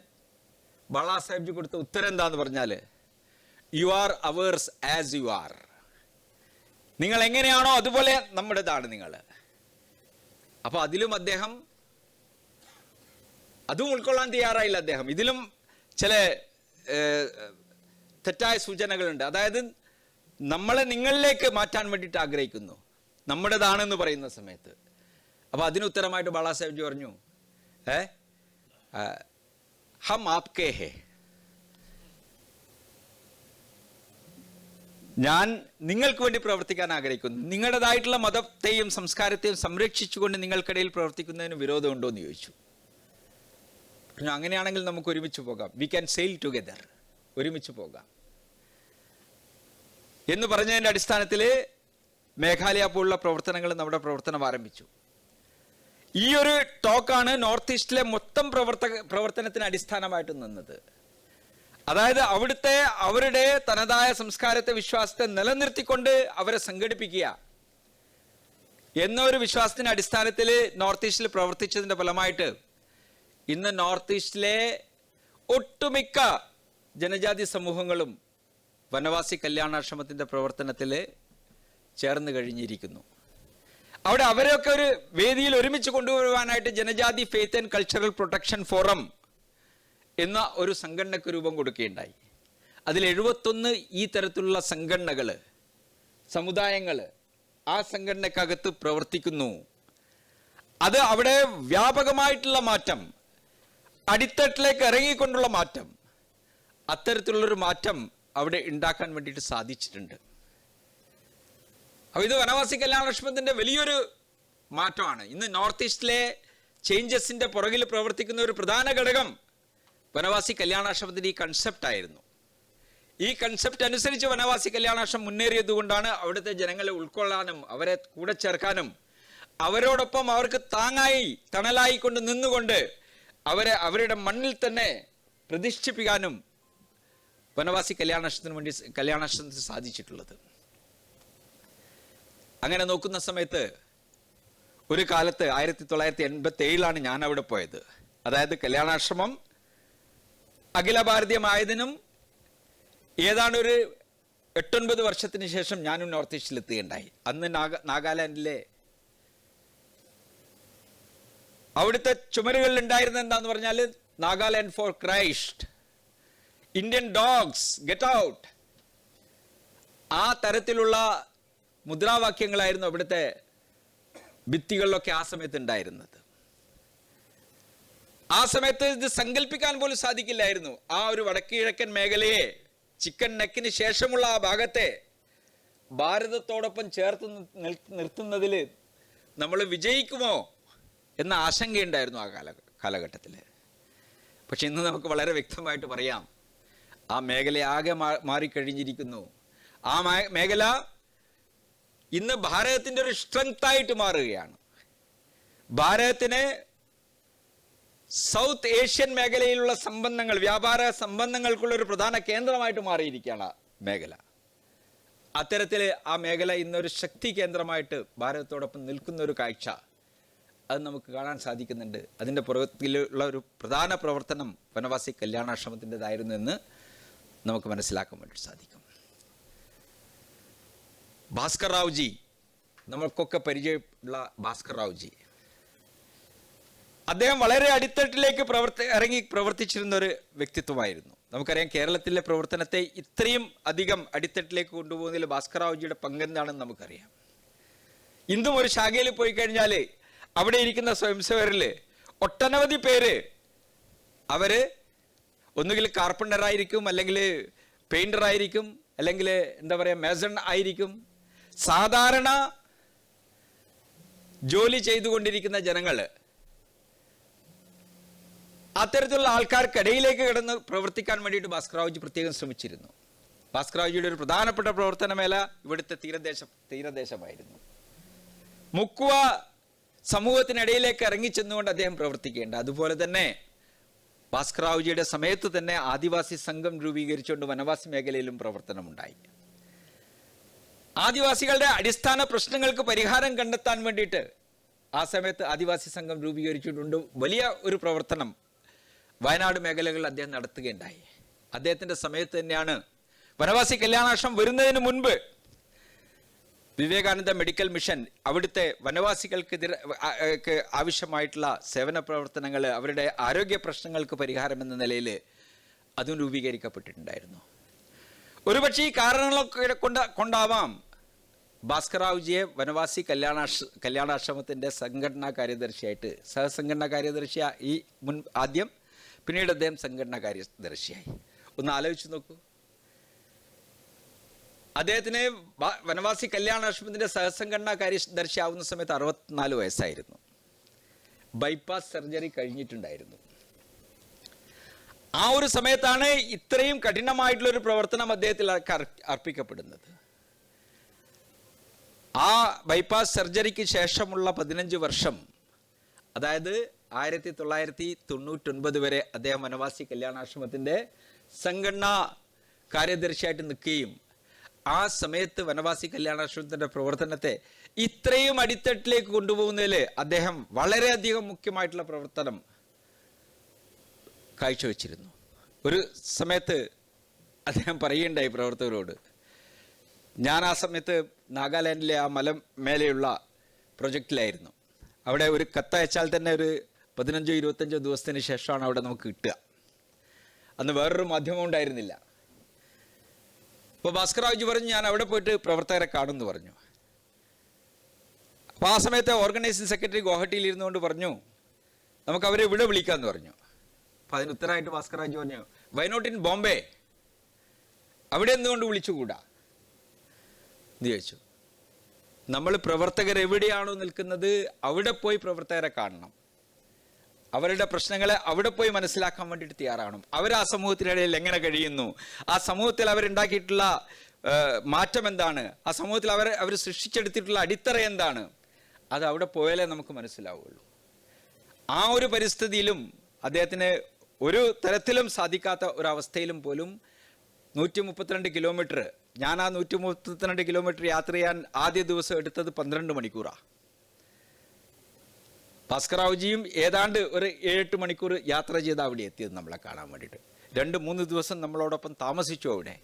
ബാളാസാഹിബ്ജി കൊടുത്ത ഉത്തരം എന്താന്ന് പറഞ്ഞാൽ, you are hours as you are. നിങ്ങൾ എങ്ങനെയാണോ അതുപോലെ നമ്മുടേതാണ് നിങ്ങൾ. അപ്പൊ അതിലും അദ്ദേഹം അതും ഉൾക്കൊള്ളാൻ തയ്യാറായില്ല. അദ്ദേഹം ഇതിലും ചില തെറ്റായ സൂചനകളുണ്ട്. അതായത് നമ്മളെ നിങ്ങളിലേക്ക് മാറ്റാൻ വേണ്ടിയിട്ട് ആഗ്രഹിക്കുന്നു, നമ്മുടേതാണെന്ന് പറയുന്ന സമയത്ത്. അപ്പൊ അതിനുത്തരമായിട്ട് ബാളാസാഹിബ്ജി പറഞ്ഞു, ഹം ആപ്കേ ഹേ, ഞാൻ നിങ്ങൾക്ക് വേണ്ടി പ്രവർത്തിക്കാൻ ആഗ്രഹിക്കുന്നു. നിങ്ങളുടേതായിട്ടുള്ള മതത്തെയും സംസ്കാരത്തെയും സംരക്ഷിച്ചുകൊണ്ട് നിങ്ങൾക്കിടയിൽ പ്രവർത്തിക്കുന്നതിന് വിരോധമുണ്ടോ എന്ന് ചോദിച്ചു. അങ്ങനെയാണെങ്കിൽ നമുക്ക് ഒരുമിച്ച് പോകാം, വി ക്യാൻ സെയിൽ ടുഗദർ, ഒരുമിച്ച് പോകാം എന്ന് പറഞ്ഞതിൻ്റെ അടിസ്ഥാനത്തിൽ മേഘാലയ പോലുള്ള പ്രവർത്തനങ്ങൾ നമ്മുടെ പ്രവർത്തനം ആരംഭിച്ചു. ഈ ഒരു ടോക്കാണ് നോർത്ത് ഈസ്റ്റിലെ മൊത്തം പ്രവർത്തനത്തിന് അടിസ്ഥാനമായിട്ട് നിന്നത്. അതായത് അവരുടെ തനതായ സംസ്കാരത്തെ, വിശ്വാസത്തെ നിലനിർത്തിക്കൊണ്ട് അവരെ സംഘടിപ്പിക്കുക എന്നൊരു വിശ്വാസത്തിന്റെ അടിസ്ഥാനത്തിൽ നോർത്ത് ഈസ്റ്റിൽ പ്രവർത്തിച്ചതിന്റെ ഫലമായിട്ട് ഇന്ന് നോർത്ത് ഈസ്റ്റിലെ ഒട്ടുമിക്ക ജനജാതി സമൂഹങ്ങളും വനവാസി കല്യാണാശ്രമത്തിന്റെ പ്രവർത്തനത്തിൽ ചേർന്ന് കഴിഞ്ഞിരിക്കുന്നു. അവിടെ അവരെയൊക്കെ ഒരു വേദിയിൽ ഒരുമിച്ച് കൊണ്ടുവരുവാനായിട്ട് Janajati faith and cultural protection forum എന്ന ഒരു സംഘടനയ്ക്ക് രൂപം കൊടുക്കുകയുണ്ടായി. അതിൽ 71 ഈ തരത്തിലുള്ള സംഘടനകൾ, സമുദായങ്ങൾ ആ സംഘടനക്കകത്ത് പ്രവർത്തിക്കുന്നു. അത് അവിടെ വ്യാപകമായിട്ടുള്ള മാറ്റം, അടിത്തട്ടിലേക്ക് ഇറങ്ങിക്കൊണ്ടുള്ള മാറ്റം, അത്തരത്തിലുള്ളൊരു മാറ്റം അവിടെ ഉണ്ടാക്കാൻ വേണ്ടിയിട്ട് സാധിച്ചിട്ടുണ്ട്. അപ്പോൾ ഇത് വനവാസി കല്യാണാശ്രമത്തിന്റെ വലിയൊരു മാറ്റമാണ്. ഇന്ന് നോർത്ത് ഈസ്റ്റിലെ ചേഞ്ചസിന്റെ പുറകിൽ പ്രവർത്തിക്കുന്ന ഒരു പ്രധാന ഘടകം വനവാസി കല്യാണാശ്രമത്തിന്റെ ഈ കൺസെപ്റ്റ് ആയിരുന്നു. ഈ കൺസെപ്റ്റ് അനുസരിച്ച് വനവാസി കല്യാണാശ്രമം മുന്നേറിയത് കൊണ്ടാണ് അവിടുത്തെ ജനങ്ങളെ ഉൾക്കൊള്ളാനും അവരെ കൂടെ ചേർക്കാനും അവരോടൊപ്പം അവർക്ക് താങ്ങായി തണലായി കൊണ്ട് നിന്നുകൊണ്ട് അവരുടെ മണ്ണിൽ തന്നെ പ്രതിഷ്ഠിപ്പിക്കാനും വനവാസി കല്യാണാശ്രമത്തിന് സാധിച്ചിട്ടുള്ളത്. അങ്ങനെ നോക്കുന്ന സമയത്ത് ഒരു കാലത്ത് 1987 ഞാൻ അവിടെ പോയത്. അതായത് കല്യാണാശ്രമം അഖില ഭാരതീയമായതിനും ഏതാണ്ട് ഒരു 8-9 വർഷത്തിന് ശേഷം ഞാനും നോർത്ത് ഈസ്റ്റിൽ എത്തുകയുണ്ടായി. അന്ന് നാഗാലാൻഡിലെ അവിടുത്തെ ചുമരുകളിൽ ഉണ്ടായിരുന്ന എന്താന്ന് പറഞ്ഞാൽ Nagaland for Christ, Indian dogs get out, ആ തരത്തിലുള്ള മുദ്രാവാക്യങ്ങളായിരുന്നു അവിടുത്തെ ഭിത്തികളിലൊക്കെ ആ സമയത്ത് ഉണ്ടായിരുന്നത്. ആ സമയത്ത് ഇത് സങ്കല്പിക്കാൻ പോലും സാധിക്കില്ലായിരുന്നു. ആ ഒരു വടക്ക് കിഴക്കൻ മേഖലയെ, ചിക്കൻ നെക്കിന് ശേഷമുള്ള ആ ഭാഗത്തെ ഭാരതത്തോടൊപ്പം ചേർത്ത് നിർത്തുന്നതിൽ നമ്മൾ വിജയിക്കുമോ എന്ന ആശങ്കയുണ്ടായിരുന്നു ആ കാലഘട്ടത്തിൽ. പക്ഷെ ഇന്ന് നമുക്ക് വളരെ വ്യക്തമായിട്ട് പറയാം, ആ മേഖല ആകെ മാറിക്കഴിഞ്ഞിരിക്കുന്നു. ആ മേഖല ഇന്ന് ഭാരതത്തിൻ്റെ ഒരു സ്ട്രെങ്ത് ആയിട്ട് മാറുകയാണ്. ഭാരതത്തിന് സൗത്ത് ഏഷ്യൻ മേഖലയിലുള്ള സംബന്ധങ്ങൾ, വ്യാപാര സംബന്ധങ്ങൾക്കുള്ള ഒരു പ്രധാന കേന്ദ്രമായിട്ട് മാറിയിരിക്കുകയാണ് ആ മേഖല. അത്തരത്തിൽ ആ മേഖല ഇന്നൊരു ശക്തി കേന്ദ്രമായിട്ട് ഭാരതത്തോടൊപ്പം നിൽക്കുന്ന ഒരു കാഴ്ച അത് നമുക്ക് കാണാൻ സാധിക്കുന്നുണ്ട്. അതിൻ്റെ പുറകിലുള്ള ഒരു പ്രധാന പ്രവർത്തനം വനവാസി കല്യാണാശ്രമത്തിൻ്റെതായിരുന്നു എന്ന് നമുക്ക് മനസ്സിലാക്കാൻ വേണ്ടി സാധിക്കും. ഭാസ്കർ റാവുജി, നമ്മൾക്കൊക്കെ പരിചയമുള്ള ഭാസ്കർ റാവുജി, അദ്ദേഹം വളരെ അടിത്തട്ടിലേക്ക് ഇറങ്ങി പ്രവർത്തിച്ചിരുന്ന ഒരു വ്യക്തിത്വമായിരുന്നു. നമുക്കറിയാം, കേരളത്തിലെ പ്രവർത്തനത്തെ ഇത്രയും അധികം അടിത്തട്ടിലേക്ക് കൊണ്ടുപോകുന്നതിൽ ഭാസ്കർ റാവുജിയുടെ പങ്കെന്താണെന്ന് നമുക്കറിയാം. ഇന്നും ഒരു ശാഖയിൽ പോയി കഴിഞ്ഞാൽ അവിടെ ഇരിക്കുന്ന സ്വയംസേവകരിൽ ഒട്ടനവധി പേര് അവര് ഒന്നുകിൽ കാർപ്പൻ്ററായിരിക്കും, അല്ലെങ്കിൽ പെയിൻ്ററായിരിക്കും, അല്ലെങ്കിൽ എന്താ പറയുക മേസൺ ആയിരിക്കും. സാധാരണ ജോലി ചെയ്തുകൊണ്ടിരിക്കുന്ന ജനങ്ങൾ അത്തരത്തിലുള്ള ആൾക്കാർക്കിടയിലേക്ക് കിടന്ന് പ്രവർത്തിക്കാൻ വേണ്ടിയിട്ട് ഭാസ്കർ റാവുജി പ്രത്യേകം ശ്രമിച്ചിരുന്നു. ഭാസ്കർ റാവുജിയുടെ ഒരു പ്രധാനപ്പെട്ട പ്രവർത്തന മേഖല ഇവിടുത്തെ തീരദേശമായിരുന്നു. മുക്കുവ സമൂഹത്തിനിടയിലേക്ക് ഇറങ്ങിച്ചെന്നുകൊണ്ട് അദ്ദേഹം പ്രവർത്തിക്കേണ്ട. അതുപോലെ തന്നെ ഭാസ്കർ റാവുജിയുടെ സമയത്ത് തന്നെ ആദിവാസി സംഘം രൂപീകരിച്ചുകൊണ്ട് വനവാസി മേഖലയിലും പ്രവർത്തനമുണ്ടായി. ആദിവാസികളുടെ അടിസ്ഥാന പ്രശ്നങ്ങൾക്ക് പരിഹാരം കണ്ടെത്താൻ വേണ്ടിയിട്ട് ആ സമയത്ത് ആദിവാസി സംഘം രൂപീകരിച്ചിട്ടുണ്ട്. വലിയ ഒരു പ്രവർത്തനം വയനാട് മേഖലകളിൽ അദ്ദേഹം നടത്തുകയുണ്ടായി. അദ്ദേഹത്തിൻ്റെ സമയത്ത് തന്നെയാണ് വനവാസി കല്യാണാശ്രമം വരുന്നതിന് മുൻപ് വിവേകാനന്ദ മെഡിക്കൽ മിഷൻ അവിടുത്തെ വനവാസികൾക്കെതിരെ ആവശ്യമായിട്ടുള്ള സേവന പ്രവർത്തനങ്ങൾ, അവരുടെ ആരോഗ്യ പ്രശ്നങ്ങൾക്ക് പരിഹാരം എന്ന നിലയിൽ അതും രൂപീകരിക്കപ്പെട്ടിട്ടുണ്ടായിരുന്നു. ഒരുപക്ഷെ ഈ കാരണങ്ങളൊക്കെ കൊണ്ടാവാം ഭാസ്കർ റാവുജിയെ വനവാസി കല്യാണാശ്രമത്തിൻ്റെ സംഘടനാ കാര്യദർശിയായിട്ട്, സഹസംഘടനാ കാര്യദർശിയായി ആദ്യം, പിന്നീട് അദ്ദേഹം സംഘടനാ കാര്യദർശിയായി. ഒന്ന് ആലോചിച്ച് നോക്കൂ. അദ്ദേഹത്തിന് വനവാസി കല്യാണാശ്രമത്തിൻ്റെ സഹസംഘടനാ കാര്യദർശി ആവുന്ന സമയത്ത് 64 വയസ്സായിരുന്നു. ബൈപ്പാസ് സർജറി കഴിഞ്ഞിട്ടുണ്ടായിരുന്നു. ആ ഒരു സമയത്താണ് ഇത്രയും കഠിനമായിട്ടുള്ളൊരു പ്രവർത്തനം അദ്ദേഹത്തിൽ അർപ്പിക്കപ്പെടുന്നത്. ആ ബൈപ്പാസ് സർജറിക്ക് ശേഷമുള്ള 15 വർഷം, അതായത് 1999 വരെ അദ്ദേഹം വനവാസി കല്യാണാശ്രമത്തിൻ്റെ സംഘടനാ കാര്യദർശിയായിട്ട് നിൽക്കുകയും ആ സമയത്ത് വനവാസി കല്യാണാശ്രമത്തിൻ്റെ പ്രവർത്തനത്തെ ഇത്രയും അടിത്തട്ടിലേക്ക് കൊണ്ടുപോകുന്നതിൽ അദ്ദേഹം വളരെയധികം മുഖ്യമായിട്ടുള്ള പ്രവർത്തനം കാഴ്ചവെച്ചിരുന്നു. ഒരു സമയത്ത് അദ്ദേഹം പറയുകയുണ്ടായി പ്രവർത്തകരോട്, ഞാൻ ആ സമയത്ത് നാഗാലാൻഡിലെ ആ മേലെയുള്ള പ്രൊജക്റ്റിലായിരുന്നു. അവിടെ ഒരു കത്തയച്ചാൽ തന്നെ ഒരു 15-25 ദിവസത്തിന് ശേഷമാണ് അവിടെ നമുക്ക് കിട്ടുക. അന്ന് വേറൊരു മാധ്യമം ഉണ്ടായിരുന്നില്ല. അപ്പോൾ ഭാസ്കർ റാവുജി പറഞ്ഞു, ഞാൻ അവിടെ പോയിട്ട് പ്രവർത്തകരെ കാണുമെന്ന് പറഞ്ഞു. അപ്പോൾ ആ സമയത്ത് ഓർഗനൈസിംഗ് സെക്രട്ടറി ഗുവാഹട്ടിയിൽ ഇരുന്നുകൊണ്ട് പറഞ്ഞു, നമുക്ക് അവരെ ഇവിടെ വിളിക്കാമെന്ന് പറഞ്ഞു. അപ്പോൾ അതിന് ഉത്തരമായിട്ട് ഭാസ്കർ റാവുജി പറഞ്ഞു, വൈ നോട്ട് ഇൻ ബോംബെ, അവിടെ എന്തുകൊണ്ട് വിളിച്ചുകൂടാ എന്ന് ചോദിച്ചു. നമ്മൾ പ്രവർത്തകർ എവിടെയാണോ നിൽക്കുന്നത് അവിടെ പോയി പ്രവർത്തകരെ കാണണം. അവരുടെ പ്രശ്നങ്ങളെ അവിടെ പോയി മനസ്സിലാക്കാൻ വേണ്ടിയിട്ട് തയ്യാറാവണം. അവർ ആ സമൂഹത്തിനിടയിൽ എങ്ങനെ കഴിയുന്നു, ആ സമൂഹത്തിൽ അവരുണ്ടാക്കിയിട്ടുള്ള മാറ്റം എന്താണ്, ആ സമൂഹത്തിൽ അവർ സൃഷ്ടിച്ചെടുത്തിട്ടുള്ള അടിത്തറ എന്താണ്, അത് അവിടെ പോയാലേ നമുക്ക് മനസ്സിലാവുള്ളൂ. ആ ഒരു പരിസ്ഥിതിയിലും അദ്ദേഹത്തിന് ഒരു തരത്തിലും സാധിക്കാത്ത ഒരവസ്ഥയിലും പോലും 132 കിലോമീറ്റർ, ഞാൻ ആ 132 കിലോമീറ്റർ യാത്ര ചെയ്യാൻ ആദ്യ ദിവസം എടുത്തത് 12 മണിക്കൂറാണ്. ഭാസ്കറാവുജിയും ഏതാണ്ട് ഒരു 7-8 മണിക്കൂർ യാത്ര ചെയ്ത് അവിടെ എത്തിയത് നമ്മളെ കാണാൻ വേണ്ടിയിട്ട്. 2-3 ദിവസം നമ്മളോടൊപ്പം താമസിച്ചു. അവിടെ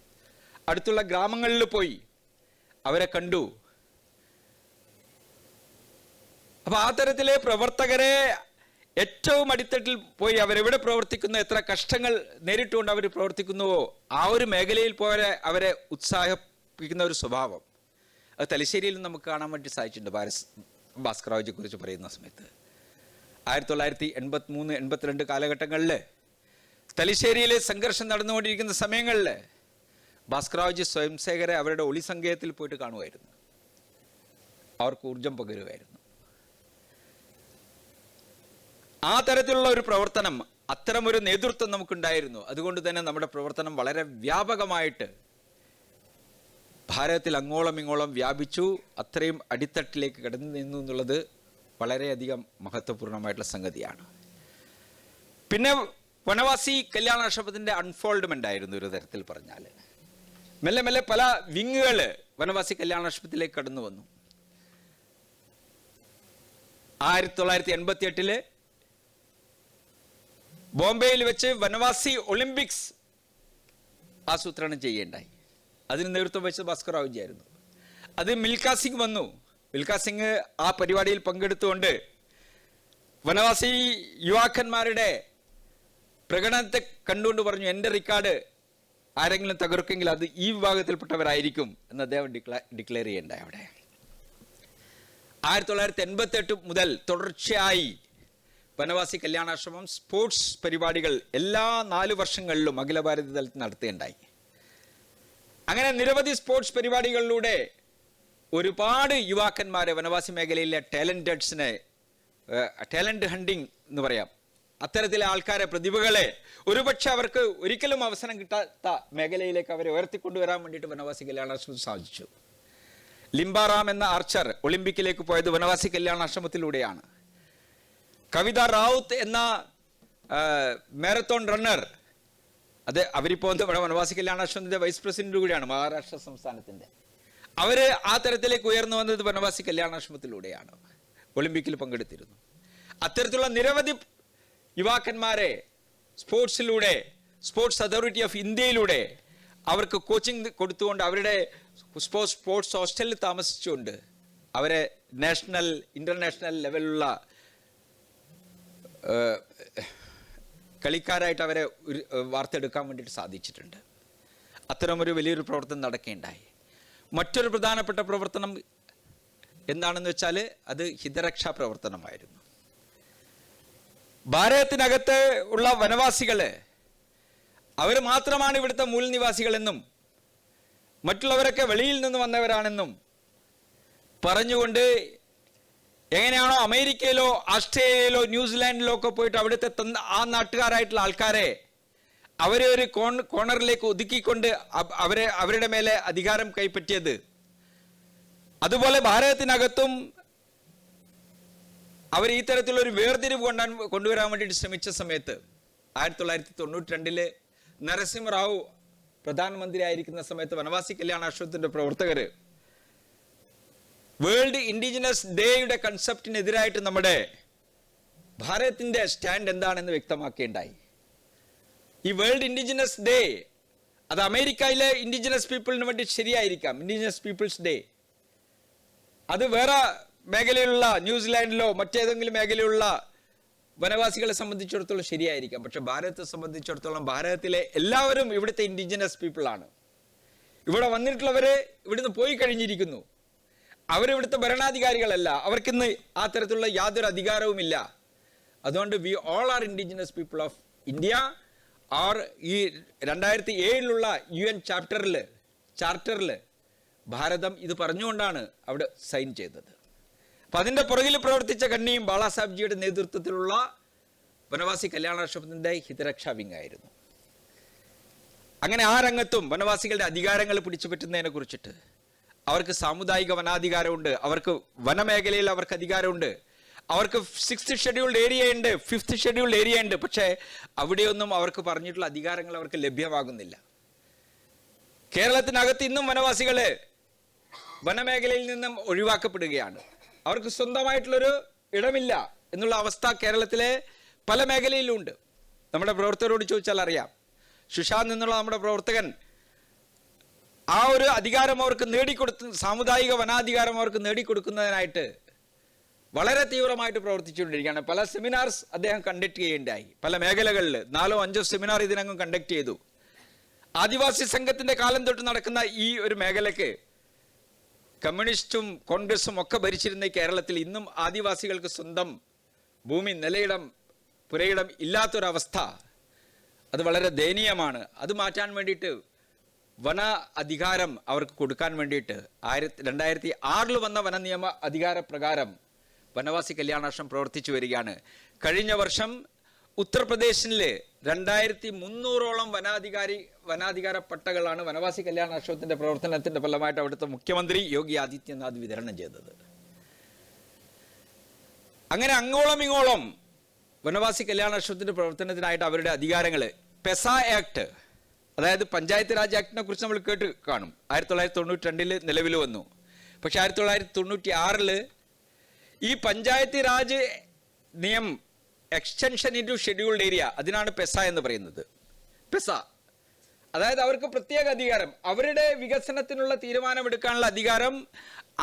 അടുത്തുള്ള ഗ്രാമങ്ങളിൽ പോയി അവരെ കണ്ടു. അപ്പൊ ആ തരത്തിലെ പ്രവർത്തകരെ ഏറ്റവും അടിത്തട്ടിൽ പോയി അവരെവിടെ പ്രവർത്തിക്കുന്നു, എത്ര കഷ്ടങ്ങൾ നേരിട്ടുകൊണ്ട് അവർ പ്രവർത്തിക്കുന്നുവോ ആ ഒരു മേഖലയിൽ പോലെ അവരെ ഉത്സാഹിപ്പിക്കുന്ന ഒരു സ്വഭാവം അത് തലശ്ശേരിയിലും നമുക്ക് കാണാൻ വേണ്ടി സാധിച്ചിട്ടുണ്ട്. ഭാസ്കറാവുജിയെ കുറിച്ച് പറയുന്ന സമയത്ത് 1983-82 കാലഘട്ടങ്ങളിൽ തലശ്ശേരിയിലെ സംഘർഷം നടന്നുകൊണ്ടിരിക്കുന്ന സമയങ്ങളിൽ ഭാസ്കറാവുജി സ്വയംസേവകരെ അവരുടെ ഒളി സങ്കേതത്തിൽ പോയിട്ട് കാണുമായിരുന്നു. അവർക്ക് ഊർജം പകരുമായിരുന്നു. ആ തരത്തിലുള്ള ഒരു പ്രവർത്തനം, അത്തരമൊരു നേതൃത്വം നമുക്കുണ്ടായിരുന്നു. അതുകൊണ്ട് തന്നെ നമ്മുടെ പ്രവർത്തനം വളരെ വ്യാപകമായിട്ട് ഭാരതത്തിൽ അങ്ങോളം ഇങ്ങോളം വ്യാപിച്ചു. അത്രയും അടിത്തട്ടിലേക്ക് കടന്നു നിന്നു എന്നുള്ളത് വളരെയധികം മഹത്വപൂർണ്ണമായിട്ടുള്ള സംഗതിയാണ്. പിന്നെ വനവാസി കല്യാണാശ്രമത്തിൻ്റെ അൺഫോൾഡ്മെൻ്റ് ആയിരുന്നു ഒരു തരത്തിൽ പറഞ്ഞാൽ. മെല്ലെ മെല്ലെ പല വിങ്ങുകൾ വനവാസി കല്യാണാശ്രമത്തിലേക്ക് കടന്നു വന്നു. 1988 ബോംബെയിൽ വെച്ച് വനവാസി ഒളിമ്പിക്സ് ആസൂത്രണം ചെയ്യേണ്ടായി. അതിന് നേതൃത്വം വെച്ചത് ഭാസ്കറാവുജി ആയിരുന്നു. അത് മിൽഖാ സിംഗ് വന്നു. മിൽഖാ സിംഗ് ആ പരിപാടിയിൽ പങ്കെടുത്തുകൊണ്ട് വനവാസി യുവാക്കന്മാരുടെ പ്രകടനത്തെ കണ്ടുകൊണ്ട് പറഞ്ഞു, എൻ്റെ റെക്കോർഡ് ആരെങ്കിലും തകർക്കെങ്കിൽ അത് ഈ വിഭാഗത്തിൽപ്പെട്ടവരായിരിക്കും എന്ന് അദ്ദേഹം ഡിക്ലെയർ ചെയ്യേണ്ടായി. അവിടെ 1988 മുതൽ തുടർച്ചയായി വനവാസി കല്യാണാശ്രമം സ്പോർട്സ് പരിപാടികൾ എല്ലാ 4 വർഷങ്ങളിലും അഖില ഭാരത തലത്തിൽ നടത്തുകയുണ്ടായി. അങ്ങനെ നിരവധി സ്പോർട്സ് പരിപാടികളിലൂടെ ഒരുപാട് യുവാക്കന്മാരെ, വനവാസി മേഖലയിലെ ടാലന്റ് ഹണ്ടിങ് എന്ന് പറയാം, അത്തരത്തിലെ ആൾക്കാരെ, പ്രതിഭകളെ ഒരുപക്ഷെ അവർക്ക് ഒരിക്കലും അവസരം കിട്ടാത്ത മേഖലയിലേക്ക് അവരെ ഉയർത്തിക്കൊണ്ടുവരാൻ വേണ്ടിയിട്ട് വനവാസി കല്യാണാശ്രമം സാധിച്ചു. ലിംബാറാം എന്ന ആർച്ചർ ഒളിമ്പിക്കിലേക്ക് പോയത് വനവാസി കല്യാണാശ്രമത്തിലൂടെയാണ്. കവിത റാവുത്ത് എന്ന മാരത്തോൺ റണ്ണർ, അവരിപ്പോൾ നമ്മുടെ വനവാസി കല്യാണാശ്രമത്തിൻ്റെ വൈസ് പ്രസിഡന്റ് കൂടിയാണ്, മഹാരാഷ്ട്ര സംസ്ഥാനത്തിൻ്റെ. അവര് ആ തരത്തിലേക്ക് ഉയർന്നു വന്നത് വനവാസി കല്യാണാശ്രമത്തിലൂടെയാണ്. ഒളിമ്പിക്കിൽ പങ്കെടുത്തിരുന്നു. അത്തരത്തിലുള്ള നിരവധി യുവാക്കന്മാരെ സ്പോർട്സിലൂടെ, സ്പോർട്സ് അതോറിറ്റി ഓഫ് ഇന്ത്യയിലൂടെ അവർക്ക് കോച്ചിങ് കൊടുത്തുകൊണ്ട്, അവരുടെ സ്പോർട്സ് ഹോസ്റ്റലിൽ താമസിച്ചുകൊണ്ട് അവരെ നാഷണൽ ഇന്റർനാഷണൽ ലെവലിലുള്ള കളിക്കാരായിട്ട് അവരെ വാർത്തെടുക്കാൻ വേണ്ടിയിട്ട് സാധിച്ചിട്ടുണ്ട്. അത്തരമൊരു വലിയൊരു പ്രവർത്തനം നടക്കുകയുണ്ടായി. മറ്റൊരു പ്രധാനപ്പെട്ട പ്രവർത്തനം എന്താണെന്ന് വെച്ചാൽ അത് ഹിതരക്ഷാ പ്രവർത്തനമായിരുന്നു. ഭാരതത്തിനകത്ത് ഉള്ള വനവാസികള് അവർ മാത്രമാണ് ഇവിടുത്തെ മൂലനിവാസികളെന്നും മറ്റുള്ളവരൊക്കെ വെളിയിൽ നിന്ന് വന്നവരാണെന്നും പറഞ്ഞുകൊണ്ട്, എങ്ങനെയാണോ അമേരിക്കയിലോ ഓസ്ട്രേലിയയിലോ ന്യൂസിലാൻഡിലോ ഒക്കെ പോയിട്ട് അവിടുത്തെ ആ നാട്ടുകാരായിട്ടുള്ള ആൾക്കാരെ അവരെ ഒരു കോണറിലേക്ക് ഒതുക്കിക്കൊണ്ട് അവരുടെ മേലെ അധികാരം കൈപ്പറ്റിയത്, അതുപോലെ ഭാരതത്തിനകത്തും അവർ ഈ തരത്തിലുള്ള ഒരു വേർതിരിവ് കൊണ്ടുവരാൻ വേണ്ടിയിട്ട് ശ്രമിച്ച സമയത്ത് 1992 നരസിംഹറാവു പ്രധാനമന്ത്രി ആയിരിക്കുന്ന സമയത്ത് വനവാസി കല്യാണാശ്രമത്തിന്റെ പ്രവർത്തകർ വേൾഡ് ഇൻഡിജിനസ് ഡേയുടെ കൺസെപ്റ്റിനെതിരായിട്ട് നമ്മുടെ ഭാരതത്തിന്റെ സ്റ്റാൻഡ് എന്താണെന്ന് വ്യക്തമാക്കുകയുണ്ടായി. ഈ വേൾഡ് ഇൻഡിജിനസ് ഡേ അത് അമേരിക്കയിലെ ഇൻഡിജിനസ് പീപ്പിളിന് വേണ്ടി ശരിയായിരിക്കാം, ഇൻഡിജിനസ് പീപ്പിൾസ് ഡേ. അത് വേറെ മേഖലയിലുള്ള ന്യൂസിലാൻഡിലോ മറ്റേതെങ്കിലും മേഖലയിലുള്ള വനവാസികളെ സംബന്ധിച്ചിടത്തോളം ശരിയായിരിക്കാം. പക്ഷെ ഭാരതത്തെ സംബന്ധിച്ചിടത്തോളം ഭാരതത്തിലെ എല്ലാവരും ഇവിടുത്തെ ഇൻഡിജിനസ് പീപ്പിളാണ്. ഇവിടെ വന്നിട്ടുള്ളവര് ഇവിടുന്ന് പോയി കഴിഞ്ഞിരിക്കുന്നു. അവരിവിടുത്തെ ഭരണാധികാരികളല്ല. അവർക്കിന്ന് ആ തരത്തിലുള്ള യാതൊരു അധികാരവുമില്ല. അതുകൊണ്ട് we all are indigenous people of India. ഈ 2007 UN ചാർട്ടറിൽ ഭാരതം ഇത് പറഞ്ഞുകൊണ്ടാണ് അവിടെ സൈൻ ചെയ്തത്. അപ്പം അതിൻ്റെ പുറകിൽ പ്രവർത്തിച്ച കണ്ണിയും ബാളാസാഹബ്ജിയുടെ നേതൃത്വത്തിലുള്ള വനവാസി കല്യാണാശ്രമത്തിൻ്റെ ഹിതരക്ഷാ വിങ് ആയിരുന്നു. അങ്ങനെ ആ രംഗത്തും വനവാസികളുടെ അധികാരങ്ങൾ പിടിച്ചു പറ്റുന്നതിനെ കുറിച്ചിട്ട് അവർക്ക് സാമുദായിക വനാധികാരമുണ്ട്, അവർക്ക് വനമേഖലയിൽ അവർക്ക് അധികാരമുണ്ട്, അവർക്ക് 6th ഷെഡ്യൂൾഡ് ഏരിയ ഉണ്ട്, 5th ഷെഡ്യൂൾഡ് ഏരിയ ഉണ്ട്. പക്ഷേ അവിടെയൊന്നും അവർക്ക് പറഞ്ഞിട്ടുള്ള അധികാരങ്ങൾ അവർക്ക് ലഭ്യമാകുന്നില്ല. കേരളത്തിനകത്ത് ഇന്നും വനവാസികള് വനമേഖലയിൽ നിന്നും ഒഴിവാക്കപ്പെടുകയാണ്. അവർക്ക് സ്വന്തമായിട്ടുള്ളൊരു ഇടമില്ല എന്നുള്ള അവസ്ഥ കേരളത്തിലെ പല മേഖലയിലും ഉണ്ട്. നമ്മുടെ പ്രവർത്തകരോട് ചോദിച്ചാൽ അറിയാം. സുശാന്ത് എന്നുള്ള നമ്മുടെ പ്രവർത്തകൻ ആ ഒരു അധികാരം അവർക്ക് സാമുദായിക വനാധികാരം അവർക്ക് നേടിക്കൊടുക്കുന്നതിനായിട്ട് വളരെ തീവ്രമായിട്ട് പ്രവർത്തിച്ചുകൊണ്ടിരിക്കുകയാണ്. പല സെമിനാർസ് അദ്ദേഹം കണ്ടക്ട് ചെയ്യുകയുണ്ടായി. പല മേഖലകളിൽ 4ഓ 5ഓ സെമിനാർ ഇതിനകം കണ്ടക്ട് ചെയ്തു. ആദിവാസി സംഘത്തിന്റെ കാലം തൊട്ട് നടക്കുന്ന ഈ ഒരു മേഖലയ്ക്ക് കമ്മ്യൂണിസ്റ്റും കോൺഗ്രസും ഒക്കെ ഭരിച്ചിരുന്ന കേരളത്തിൽ ഇന്നും ആദിവാസികൾക്ക് സ്വന്തം ഭൂമി, നിലയിടം, പുരയിടം ഇല്ലാത്തൊരവസ്ഥ, അത് വളരെ ദയനീയമാണ്. അത് മാറ്റാൻ വേണ്ടിയിട്ട് വന അധികാരം അവർക്ക് കൊടുക്കാൻ വേണ്ടിയിട്ട് 2006 വന്ന വന നിയമ അധികാര പ്രകാരം വനവാസി കല്യാണാശ്രമം പ്രവർത്തിച്ചു വരികയാണ്. കഴിഞ്ഞ വർഷം ഉത്തർപ്രദേശിൽ 2300ഓളം വനാധികാര പട്ടകളാണ് വനവാസി കല്യാണാശ്രമത്തിന്റെ പ്രവർത്തനത്തിന്റെ ഫലമായിട്ട് അവിടുത്തെ മുഖ്യമന്ത്രി യോഗി ആദിത്യനാഥ് വിതരണം ചെയ്തത്. അങ്ങനെ അങ്ങോളം ഇങ്ങോളം വനവാസി കല്യാണാശ്രമത്തിന്റെ പ്രവർത്തനത്തിനായിട്ട് അവരുടെ അധികാരങ്ങൾ പെസ ആക്ട്, അതായത് പഞ്ചായത്ത് രാജ് ആക്ടിനെ കുറിച്ച് നമ്മൾ കേട്ട് കാണും. 1992 നിലവിൽ വന്നു. പക്ഷെ 1996 ഈ പഞ്ചായത്ത് രാജ് നിയമം എക്സ്റ്റൻഷൻ ഇൻറ്റു ഷെഡ്യൂൾഡ് ഏരിയ, അതിനാണ് പെസ എന്ന് പറയുന്നത്. പെസ അതായത് അവർക്ക് പ്രത്യേക അധികാരം, അവരുടെ വികസനത്തിനുള്ള തീരുമാനമെടുക്കാനുള്ള അധികാരം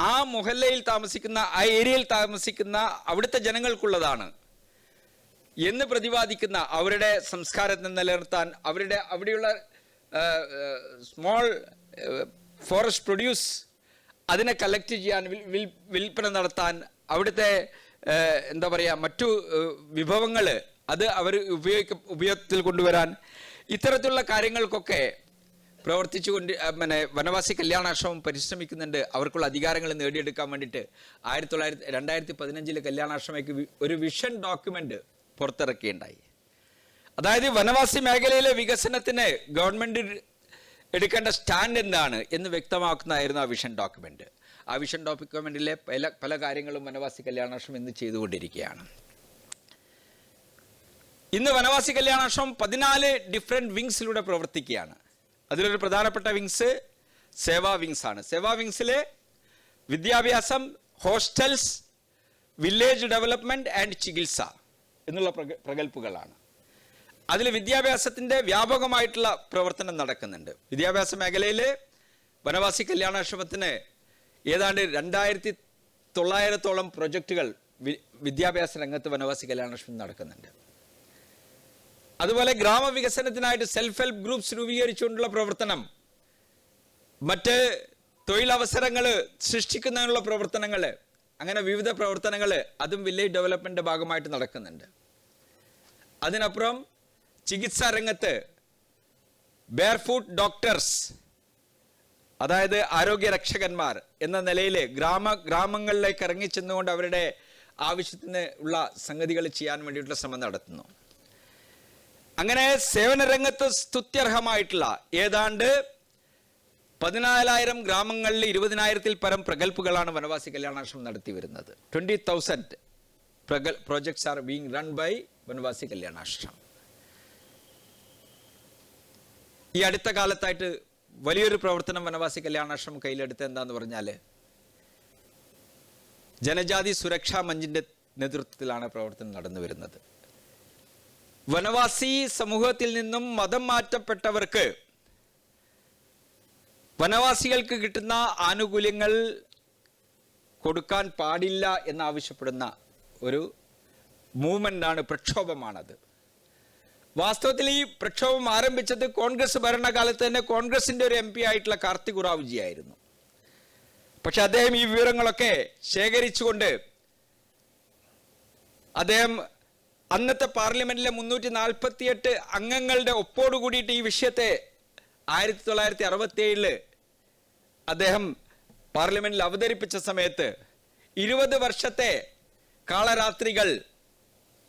ആ മൊഹല്ലയിൽ താമസിക്കുന്ന, ആ ഏരിയയിൽ താമസിക്കുന്ന അവിടുത്തെ ജനങ്ങൾക്കുള്ളതാണ് എന്ന് പ്രതിപാദിക്കുന്ന, അവരുടെ സംസ്കാരത്തെ നിലനിർത്താൻ, അവിടെയുള്ള സ്മോൾ ഫോറസ്റ്റ് പ്രൊഡ്യൂസ് അതിനെ കളക്ട് ചെയ്യാൻ, വിൽപ്പന നടത്താൻ, അവിടുത്തെ എന്താ പറയുക മറ്റു വിഭവങ്ങൾ അത് അവർ ഉപയോഗത്തിൽ കൊണ്ടുവരാൻ, ഇത്തരത്തിലുള്ള കാര്യങ്ങൾക്കൊക്കെ വനവാസി കല്യാണാശ്രമം പരിശ്രമിക്കുന്നുണ്ട്. അവർക്കുള്ള അധികാരങ്ങൾ നേടിയെടുക്കാൻ വേണ്ടിയിട്ട് 2015 കല്യാണാശ്രമയ്ക്ക് ഒരു വിഷൻ ഡോക്യുമെന്റ് പുറത്തിറക്കുകയുണ്ടായി. അതായത് വനവാസി മേഖലയിലെ വികസനത്തിന് ഗവൺമെന്റ് എടുക്കേണ്ട സ്റ്റാൻഡ് എന്താണ് എന്ന് വ്യക്തമാക്കുന്നതായിരുന്നു ആ വിഷൻ ഡോക്യുമെന്റ്. ആ വിഷൻ ഡോക്യുമെന്റിലെ പല കാര്യങ്ങളും വനവാസി കല്യാണാശ്രമം ഇന്ന് ചെയ്തുകൊണ്ടിരിക്കുകയാണ്. ഇന്ന് വനവാസി കല്യാണാശ്രമം 14 ഡിഫറെന്റ് വിങ്സിലൂടെ പ്രവർത്തിക്കുകയാണ്. അതിലൊരു പ്രധാനപ്പെട്ട വിങ്സ് സേവാ വിങ്സ് ആണ്. സേവാ വിങ്സിലെ വിദ്യാഭ്യാസം, ഹോസ്റ്റൽസ്, വില്ലേജ് ഡെവലപ്മെന്റ് ആൻഡ് ചികിത്സ എന്നുള്ള പ്രഗൽഭുകളാണ്. അതിൽ വിദ്യാഭ്യാസത്തിന്റെ വ്യാപകമായിട്ടുള്ള പ്രവർത്തനം നടക്കുന്നുണ്ട്. വിദ്യാഭ്യാസ മേഖലയിൽ വനവാസി കല്യാണാശ്രമത്തിന് ഏതാണ്ട് 2900ഓളം പ്രൊജക്റ്റുകൾ വിദ്യാഭ്യാസ രംഗത്ത് വനവാസി കല്യാണാശ്രമം നടക്കുന്നുണ്ട്. അതുപോലെ ഗ്രാമവികസനത്തിനായിട്ട് സെൽഫ് ഹെൽപ്പ് ഗ്രൂപ്പ്സ് രൂപീകരിച്ചുകൊണ്ടുള്ള പ്രവർത്തനം, മറ്റ് തൊഴിലവസരങ്ങൾ സൃഷ്ടിക്കുന്നതിനുള്ള പ്രവർത്തനങ്ങൾ, അങ്ങനെ വിവിധ പ്രവർത്തനങ്ങൾ അതും വില്ലേജ് ഡെവലപ്മെന്റ് ഭാഗമായിട്ട് നടക്കുന്നുണ്ട്. അതിനപ്പുറം ചികിത്സാ രംഗത്ത് ബെയർഫുട്ട് ഡോക്ടേഴ്സ്, അതായത് ആരോഗ്യ രക്ഷകന്മാർ എന്ന നിലയിൽ ഗ്രാമങ്ങളിലേക്ക് ഇറങ്ങിച്ചെന്നുകൊണ്ട് അവരുടെ ആവശ്യത്തിന് ഉള്ള സംഗതികൾ ചെയ്യാൻ വേണ്ടിയിട്ടുള്ള ശ്രമം നടത്തുന്നു. അങ്ങനെ സേവന രംഗത്ത് സ്തുത്യർഹമായിട്ടുള്ള ഏതാണ്ട് 14,000 ഗ്രാമങ്ങളിൽ 20,000-ൽ പരം പ്രഗൽഭുകളാണ് വനവാസി കല്യാണാശ്രമം നടത്തി വരുന്നത്. 20,000 projects are being run by വനവാസി കല്യാണാശ്രമം. ഈ അടുത്ത കാലത്തായിട്ട് വലിയൊരു പ്രവർത്തനം വനവാസി കല്യാണാശ്രമം കയ്യിലെടുത്ത് എന്താന്ന് പറഞ്ഞാൽ, ജനജാതി സുരക്ഷാ മഞ്ചിന്റെ നേതൃത്വത്തിലാണ് പ്രവർത്തനം നടന്നു വരുന്നത്. വനവാസി സമൂഹത്തിൽ നിന്നും മതം മാറ്റപ്പെട്ടവർക്ക് വനവാസികൾക്ക് കിട്ടുന്ന ആനുകൂല്യങ്ങൾ കൊടുക്കാൻ പാടില്ല എന്നാവശ്യപ്പെടുന്ന ഒരു മൂവ്മെന്റാണ്, പ്രക്ഷോഭമാണത്. വാസ്തവത്തിൽ ഈ പ്രക്ഷോഭം ആരംഭിച്ചത് കോൺഗ്രസ് ഭരണകാലത്ത് തന്നെ കോൺഗ്രസിന്റെ ഒരു MP ആയിട്ടുള്ള കാർത്തിക് ഉറാവുജി ആയിരുന്നു. പക്ഷെ അദ്ദേഹം ഈ വിവരങ്ങളൊക്കെ ശേഖരിച്ചുകൊണ്ട് അദ്ദേഹം അന്നത്തെ പാർലമെന്റിലെ 348 അംഗങ്ങളുടെ ഒപ്പോട് കൂടിയിട്ട് ഈ വിഷയത്തെ 1967 അദ്ദേഹം പാർലമെന്റിൽ അവതരിപ്പിച്ച സമയത്ത് 20 വർഷത്തെ കാളരാത്രികൾ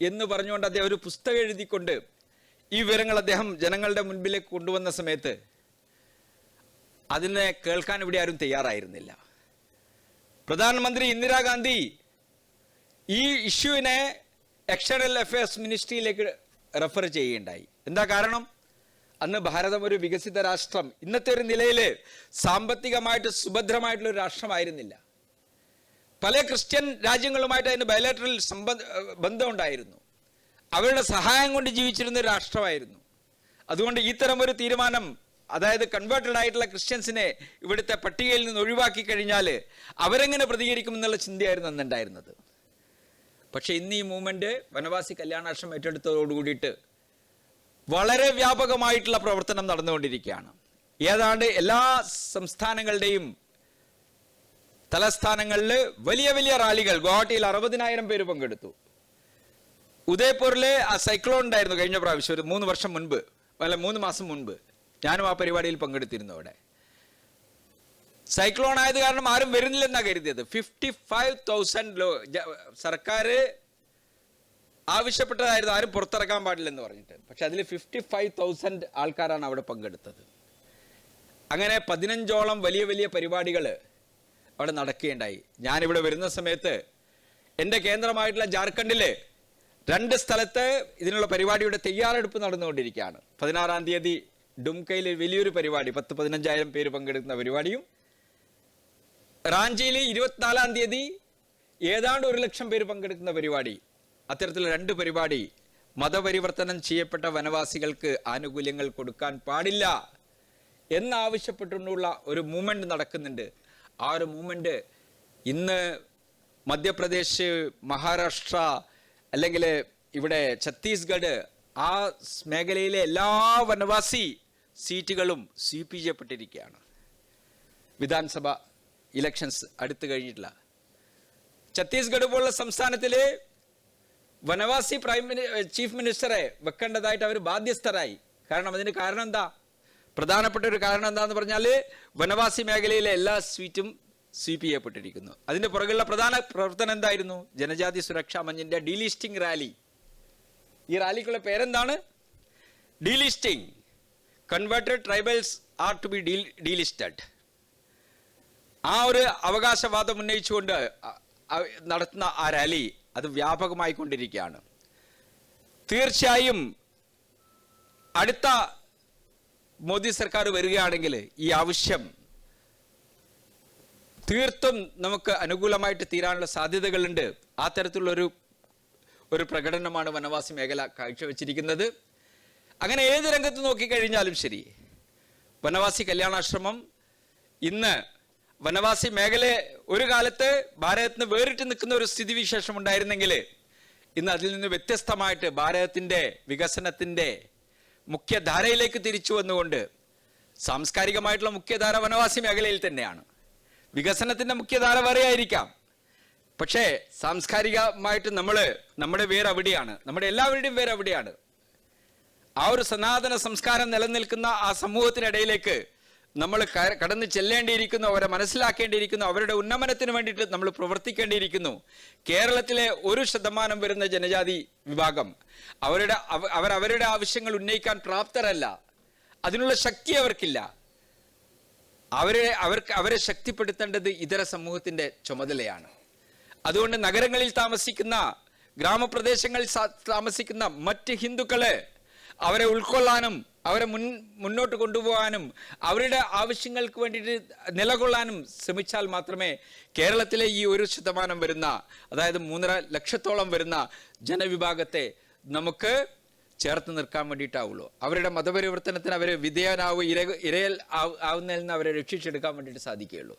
എന്ന് പറഞ്ഞുകൊണ്ട് അദ്ദേഹം ഒരു പുസ്തകം എഴുതിക്കൊണ്ട് ഈ വിവരങ്ങൾ അദ്ദേഹം ജനങ്ങളുടെ മുൻപിലേക്ക് കൊണ്ടുവന്ന സമയത്ത് അതിനെ കേൾക്കാൻ ഇവിടെ ആരും തയ്യാറായിരുന്നില്ല. പ്രധാനമന്ത്രി ഇന്ദിരാഗാന്ധി ഈ ഇഷ്യൂവിനെ എക്സ്റ്റേണൽ അഫയേഴ്സ് മിനിസ്ട്രിയിലേക്ക് റെഫർ ചെയ്യുകയുണ്ടായി. എന്താ കാരണം? അന്ന് ഭാരതം ഒരു വികസിത രാഷ്ട്രം, ഇന്നത്തെ ഒരു നിലയിൽ സാമ്പത്തികമായിട്ട് സുഭദ്രമായിട്ടുള്ള ഒരു രാഷ്ട്രമായിരുന്നില്ല. പല ക്രിസ്ത്യൻ രാജ്യങ്ങളുമായിട്ട് അതിന് ബയലാറ്ററൽ ബന്ധമുണ്ടായിരുന്നു. അവരുടെ സഹായം കൊണ്ട് ജീവിച്ചിരുന്ന ഒരു രാഷ്ട്രമായിരുന്നു. അതുകൊണ്ട് ഇത്തരം ഒരു തീരുമാനം, അതായത് കൺവേർട്ടഡ് ആയിട്ടുള്ള ക്രിസ്ത്യൻസിനെ ഇവിടുത്തെ പട്ടികയിൽ നിന്ന് ഒഴിവാക്കി കഴിഞ്ഞാൽ അവരെങ്ങനെ പ്രതികരിക്കുമെന്നുള്ള ചിന്തയായിരുന്നു അന്നുണ്ടായിരുന്നത്. പക്ഷെ ഇന്ന് ഈ മൂവ്മെന്റ് വനവാസി കല്യാണാശ്രമം ഏറ്റെടുത്തതോടുകൂടിയിട്ട് വളരെ വ്യാപകമായിട്ടുള്ള പ്രവർത്തനം നടന്നുകൊണ്ടിരിക്കുകയാണ്. ഏതാണ്ട് എല്ലാ സംസ്ഥാനങ്ങളുടെയും തലസ്ഥാനങ്ങളിൽ വലിയ വലിയ റാലികൾ, ഗുവാഹട്ടിയിൽ 60,000 പേര് പങ്കെടുത്തു. ഉദയ്പൂരിലെ ആ സൈക്ലോൺ ഉണ്ടായിരുന്നു കഴിഞ്ഞ പ്രാവശ്യം, ഒരു 3 വർഷം മുൻപ്, അല്ല 3 മാസം മുൻപ്. ഞാനും ആ പരിപാടിയിൽ പങ്കെടുത്തിരുന്നു. അവിടെ സൈക്ലോൺ ആയത് കാരണം ആരും വരുന്നില്ലെന്നാണ് കരുതിയത്. 55,000 സർക്കാർ ആവശ്യപ്പെട്ടതായിരുന്നു ആരും പുറത്തിറക്കാൻ പാടില്ലെന്ന് പറഞ്ഞിട്ട്. പക്ഷെ അതിൽ 55,000 ആൾക്കാരാണ് അവിടെ പങ്കെടുത്തത്. അങ്ങനെ 15ഓളം വലിയ വലിയ പരിപാടികൾ അവിടെ നടക്കുകയുണ്ടായി. ഞാനിവിടെ വരുന്ന സമയത്ത് എൻ്റെ കേന്ദ്രമായിട്ടുള്ള ജാർഖണ്ഡിലെ 2 സ്ഥലത്ത് ഇതിനുള്ള പരിപാടിയുടെ തയ്യാറെടുപ്പ് നടന്നുകൊണ്ടിരിക്കുകയാണ്. 16-ാം തീയതി ഡുംകയിൽ വലിയൊരു പരിപാടി, 10-15,000 പേര് പങ്കെടുക്കുന്ന പരിപാടിയും, റാഞ്ചിയിൽ 24-ാം തീയതി ഏതാണ്ട് 1,00,000 പേര് പങ്കെടുക്കുന്ന പരിപാടി. അത്തരത്തിലുള്ള 2 പരിപാടി. മതപരിവർത്തനം ചെയ്യപ്പെട്ട വനവാസികൾക്ക് ആനുകൂല്യങ്ങൾ കൊടുക്കാൻ പാടില്ല എന്നാവശ്യപ്പെട്ടുകൊണ്ടുള്ള ഒരു മൂവ്മെന്റ് നടക്കുന്നുണ്ട്. ആ ഒരു മൂവ്മെന്റ് ഇന്ന് മധ്യപ്രദേശ്, മഹാരാഷ്ട്ര, അല്ലെങ്കിൽ ഇവിടെ ഛത്തീസ്ഗഡ്, ആ മേഖലയിലെ എല്ലാ വനവാസി സീറ്റുകളും സ്വീപ്പ് ചെയ്യപ്പെട്ടിരിക്കുകയാണ്. വിധാൻസഭ ഇലക്ഷൻസ് അടുത്ത് കഴിഞ്ഞിട്ടില്ല. ഛത്തീസ്ഗഡ് പോലുള്ള സംസ്ഥാനത്തിൽ വനവാസി ചീഫ് മിനിസ്റ്ററെ വെക്കേണ്ടതായിട്ട് അവർ ബാധ്യസ്ഥരായി. കാരണം അതിന് കാരണം എന്താ? പ്രധാനപ്പെട്ട ഒരു കാരണം എന്താന്ന് പറഞ്ഞാൽ വനവാസി മേഖലയിലെ എല്ലാ സീറ്റും സ്വീപ്പ് ചെയ്യപ്പെട്ടിരിക്കുന്നു. അതിന്റെ പുറകുള്ള പ്രധാന പ്രവർത്തനം എന്തായിരുന്നു? ജനജാതി സുരക്ഷാ മഞ്ചിന്റെ ഡീലിസ്റ്റിംഗ് റാലി. ഈ റാലിക്കുള്ള പേരെന്താണ്? Delisting. Converted tribals are to be delisted. ആ ഒരു അവകാശവാദം ഉന്നയിച്ചുകൊണ്ട് നടത്തുന്ന ആ റാലി അത് വ്യാപകമായി കൊണ്ടിരിക്കുകയാണ്. തീർച്ചയായും അടുത്ത മോദി സർക്കാർ വരികയാണെങ്കിൽ ഈ ആവശ്യം തീർത്തും നമുക്ക് അനുകൂലമായിട്ട് തീരാനുള്ള സാധ്യതകളുണ്ട്. ആ തരത്തിലുള്ള ഒരു പ്രകടനമാണ് വനവാസി മേഖല കാഴ്ചവെച്ചിരിക്കുന്നത്. അങ്ങനെ ഏത് രംഗത്ത് നോക്കിക്കഴിഞ്ഞാലും ശരി, വനവാസി കല്യാണാശ്രമം ഇന്ന് വനവാസി മേഖല ഒരു കാലത്ത് ഭാരതത്തിന് വേറിട്ട് നിൽക്കുന്ന ഒരു സ്ഥിതിവിശേഷം ഉണ്ടായിരുന്നെങ്കിൽ ഇന്ന് അതിൽ നിന്ന് വ്യത്യസ്തമായിട്ട് ഭാരതത്തിൻ്റെ വികസനത്തിൻ്റെ മുഖ്യധാരയിലേക്ക് തിരിച്ചു വന്നുകൊണ്ട്, സാംസ്കാരികമായിട്ടുള്ള മുഖ്യധാര വനവാസി മേഖലയിൽ തന്നെയാണ്. വികസനത്തിൻ്റെ മുഖ്യധാര വേറെയായിരിക്കാം, പക്ഷേ സാംസ്കാരികമായിട്ട് നമ്മുടെ വേര് അവിടെയാണ്, നമ്മുടെ എല്ലാവരുടെയും വേര് അവിടെയാണ്. ആ ഒരു സനാതന സംസ്കാരം നിലനിൽക്കുന്ന ആ സമൂഹത്തിനിടയിലേക്ക് നമ്മൾ കടന്നു ചെല്ലേണ്ടിയിരിക്കുന്നു, അവരെ മനസ്സിലാക്കേണ്ടിയിരിക്കുന്നു, അവരുടെ ഉന്നമനത്തിന് വേണ്ടിയിട്ട് നമ്മൾ പ്രവർത്തിക്കേണ്ടിയിരിക്കുന്നു. കേരളത്തിലെ 1% വരുന്ന ജനജാതി വിഭാഗം അവരുടെ ആവശ്യങ്ങൾ ഉന്നയിക്കാൻ പ്രാപ്തരല്ല. അതിനുള്ള ശക്തി അവർക്കില്ല. അവരെ ശക്തിപ്പെടുത്തേണ്ടത് ഇതര സമൂഹത്തിന്റെ ചുമതലയാണ്. അതുകൊണ്ട് നഗരങ്ങളിൽ താമസിക്കുന്ന, ഗ്രാമപ്രദേശങ്ങളിൽ താമസിക്കുന്ന മറ്റ് ഹിന്ദുക്കളെ അവരെ ഉൾക്കൊള്ളാനും അവരെ മുന്നോട്ട് കൊണ്ടുപോകാനും അവരുടെ ആവശ്യങ്ങൾക്ക് വേണ്ടിയിട്ട് നിലകൊള്ളാനും ശ്രമിച്ചാൽ മാത്രമേ കേരളത്തിലെ ഈ 1% വരുന്ന, അതായത് 3.5 ലക്ഷത്തോളം വരുന്ന ജനവിഭാഗത്തെ നമുക്ക് ചേർത്ത് നിർക്കാൻ വേണ്ടിയിട്ടാവുള്ളൂ. അവരുടെ മതപരിവർത്തനത്തിന് അവരെ ഇരയിൽ ആവുന്നതിൽ നിന്ന് അവരെ രക്ഷിച്ചെടുക്കാൻ വേണ്ടിയിട്ട് സാധിക്കുകയുള്ളൂ.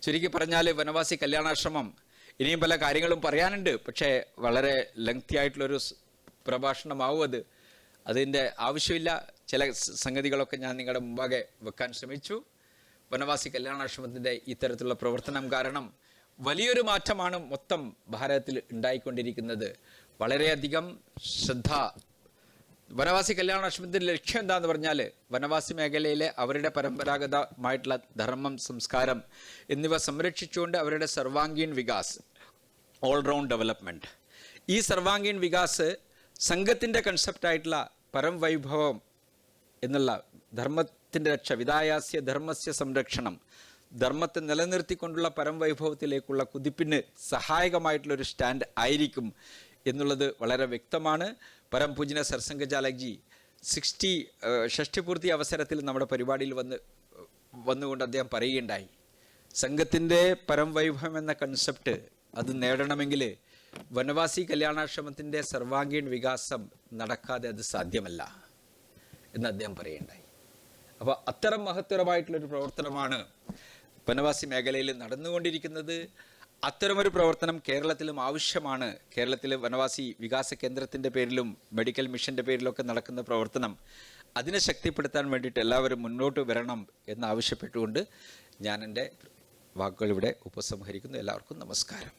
ചുരുക്കി പറഞ്ഞാൽ വനവാസി കല്യാണാശ്രമം ഇനിയും പല കാര്യങ്ങളും പറയാനുണ്ട്. പക്ഷേ വളരെ ലെങ്തി ആയിട്ടുള്ളൊരു പ്രഭാഷണമാവും അത്. അതിൻ്റെ ആവശ്യമില്ല. ചില സംഗതികളൊക്കെ ഞാൻ നിങ്ങളുടെ മുമ്പാകെ വെക്കാൻ ശ്രമിച്ചു. വനവാസി കല്യാണാശ്രമത്തിൻ്റെ ഇത്തരത്തിലുള്ള പ്രവർത്തനം കാരണം വലിയൊരു മാറ്റമാണ് മൊത്തം ഭാരതത്തിൽ ഉണ്ടായിക്കൊണ്ടിരിക്കുന്നത്. വളരെയധികം ശ്രദ്ധ. വനവാസി കല്യാണാശ്രമത്തിൻ്റെ ലക്ഷ്യം എന്താണെന്ന് പറഞ്ഞാൽ വനവാസി മേഖലയിലെ അവരുടെ പരമ്പരാഗതമായിട്ടുള്ള ധർമ്മം, സംസ്കാരം എന്നിവ സംരക്ഷിച്ചുകൊണ്ട് അവരുടെ സർവാംഗീൺ വികാസ്, ഓൾറൗണ്ട് ഡെവലപ്മെൻറ്റ്. ഈ സർവാംഗീൺ വികാസ് സംഘത്തിൻ്റെ കൺസെപ്റ്റായിട്ടുള്ള പരം വൈഭവം എന്നുള്ള ധർമ്മത്തെ ധർമ്മത്തിൻ്റെ രക്ഷ, വിദായാസ്യ ധർമ്മസ്യ സംരക്ഷണം, ധർമ്മത്തെ നിലനിർത്തിക്കൊണ്ടുള്ള പരംവൈഭവത്തിലേക്കുള്ള കുതിപ്പിന് സഹായകമായിട്ടുള്ളൊരു സ്റ്റാൻഡ് ആയിരിക്കും എന്നുള്ളത് വളരെ വ്യക്തമാണ്. പരംപൂജ്യന സർസംഘചാലക്ജി ഷഷ്ടിപൂർത്തി അവസരത്തിൽ നമ്മുടെ പരിപാടിയിൽ വന്നുകൊണ്ട് അദ്ദേഹം പറയുകയുണ്ടായി, സംഘത്തിൻ്റെ പരംവൈഭവം എന്ന കൺസെപ്റ്റ് അത് നേടണമെങ്കിൽ വനവാസി കല്യാണാശ്രമത്തിൻ്റെ സർവാംഗീൺ വികാസം നടക്കാതെ അത് സാധ്യമല്ല എന്ന് അദ്ദേഹം പറയുകയുണ്ടായി. അപ്പോൾ അത്തരം മഹത്തരമായിട്ടുള്ളൊരു പ്രവർത്തനമാണ് വനവാസി മേഖലയിൽ നടന്നുകൊണ്ടിരിക്കുന്നത്. അത്തരമൊരു പ്രവർത്തനം കേരളത്തിലും ആവശ്യമാണ്. കേരളത്തിൽ വനവാസി വികാസ കേന്ദ്രത്തിൻ്റെ പേരിലും മെഡിക്കൽ മിഷൻ്റെ പേരിലൊക്കെ നടക്കുന്ന പ്രവർത്തനം, അതിനെ ശക്തിപ്പെടുത്താൻ വേണ്ടിയിട്ട് എല്ലാവരും മുന്നോട്ട് വരണം എന്നാവശ്യപ്പെട്ടുകൊണ്ട് ഞാൻ എൻ്റെ വാക്കുകൾ ഇവിടെ ഉപസംഹരിക്കുന്നു. എല്ലാവർക്കും നമസ്കാരം.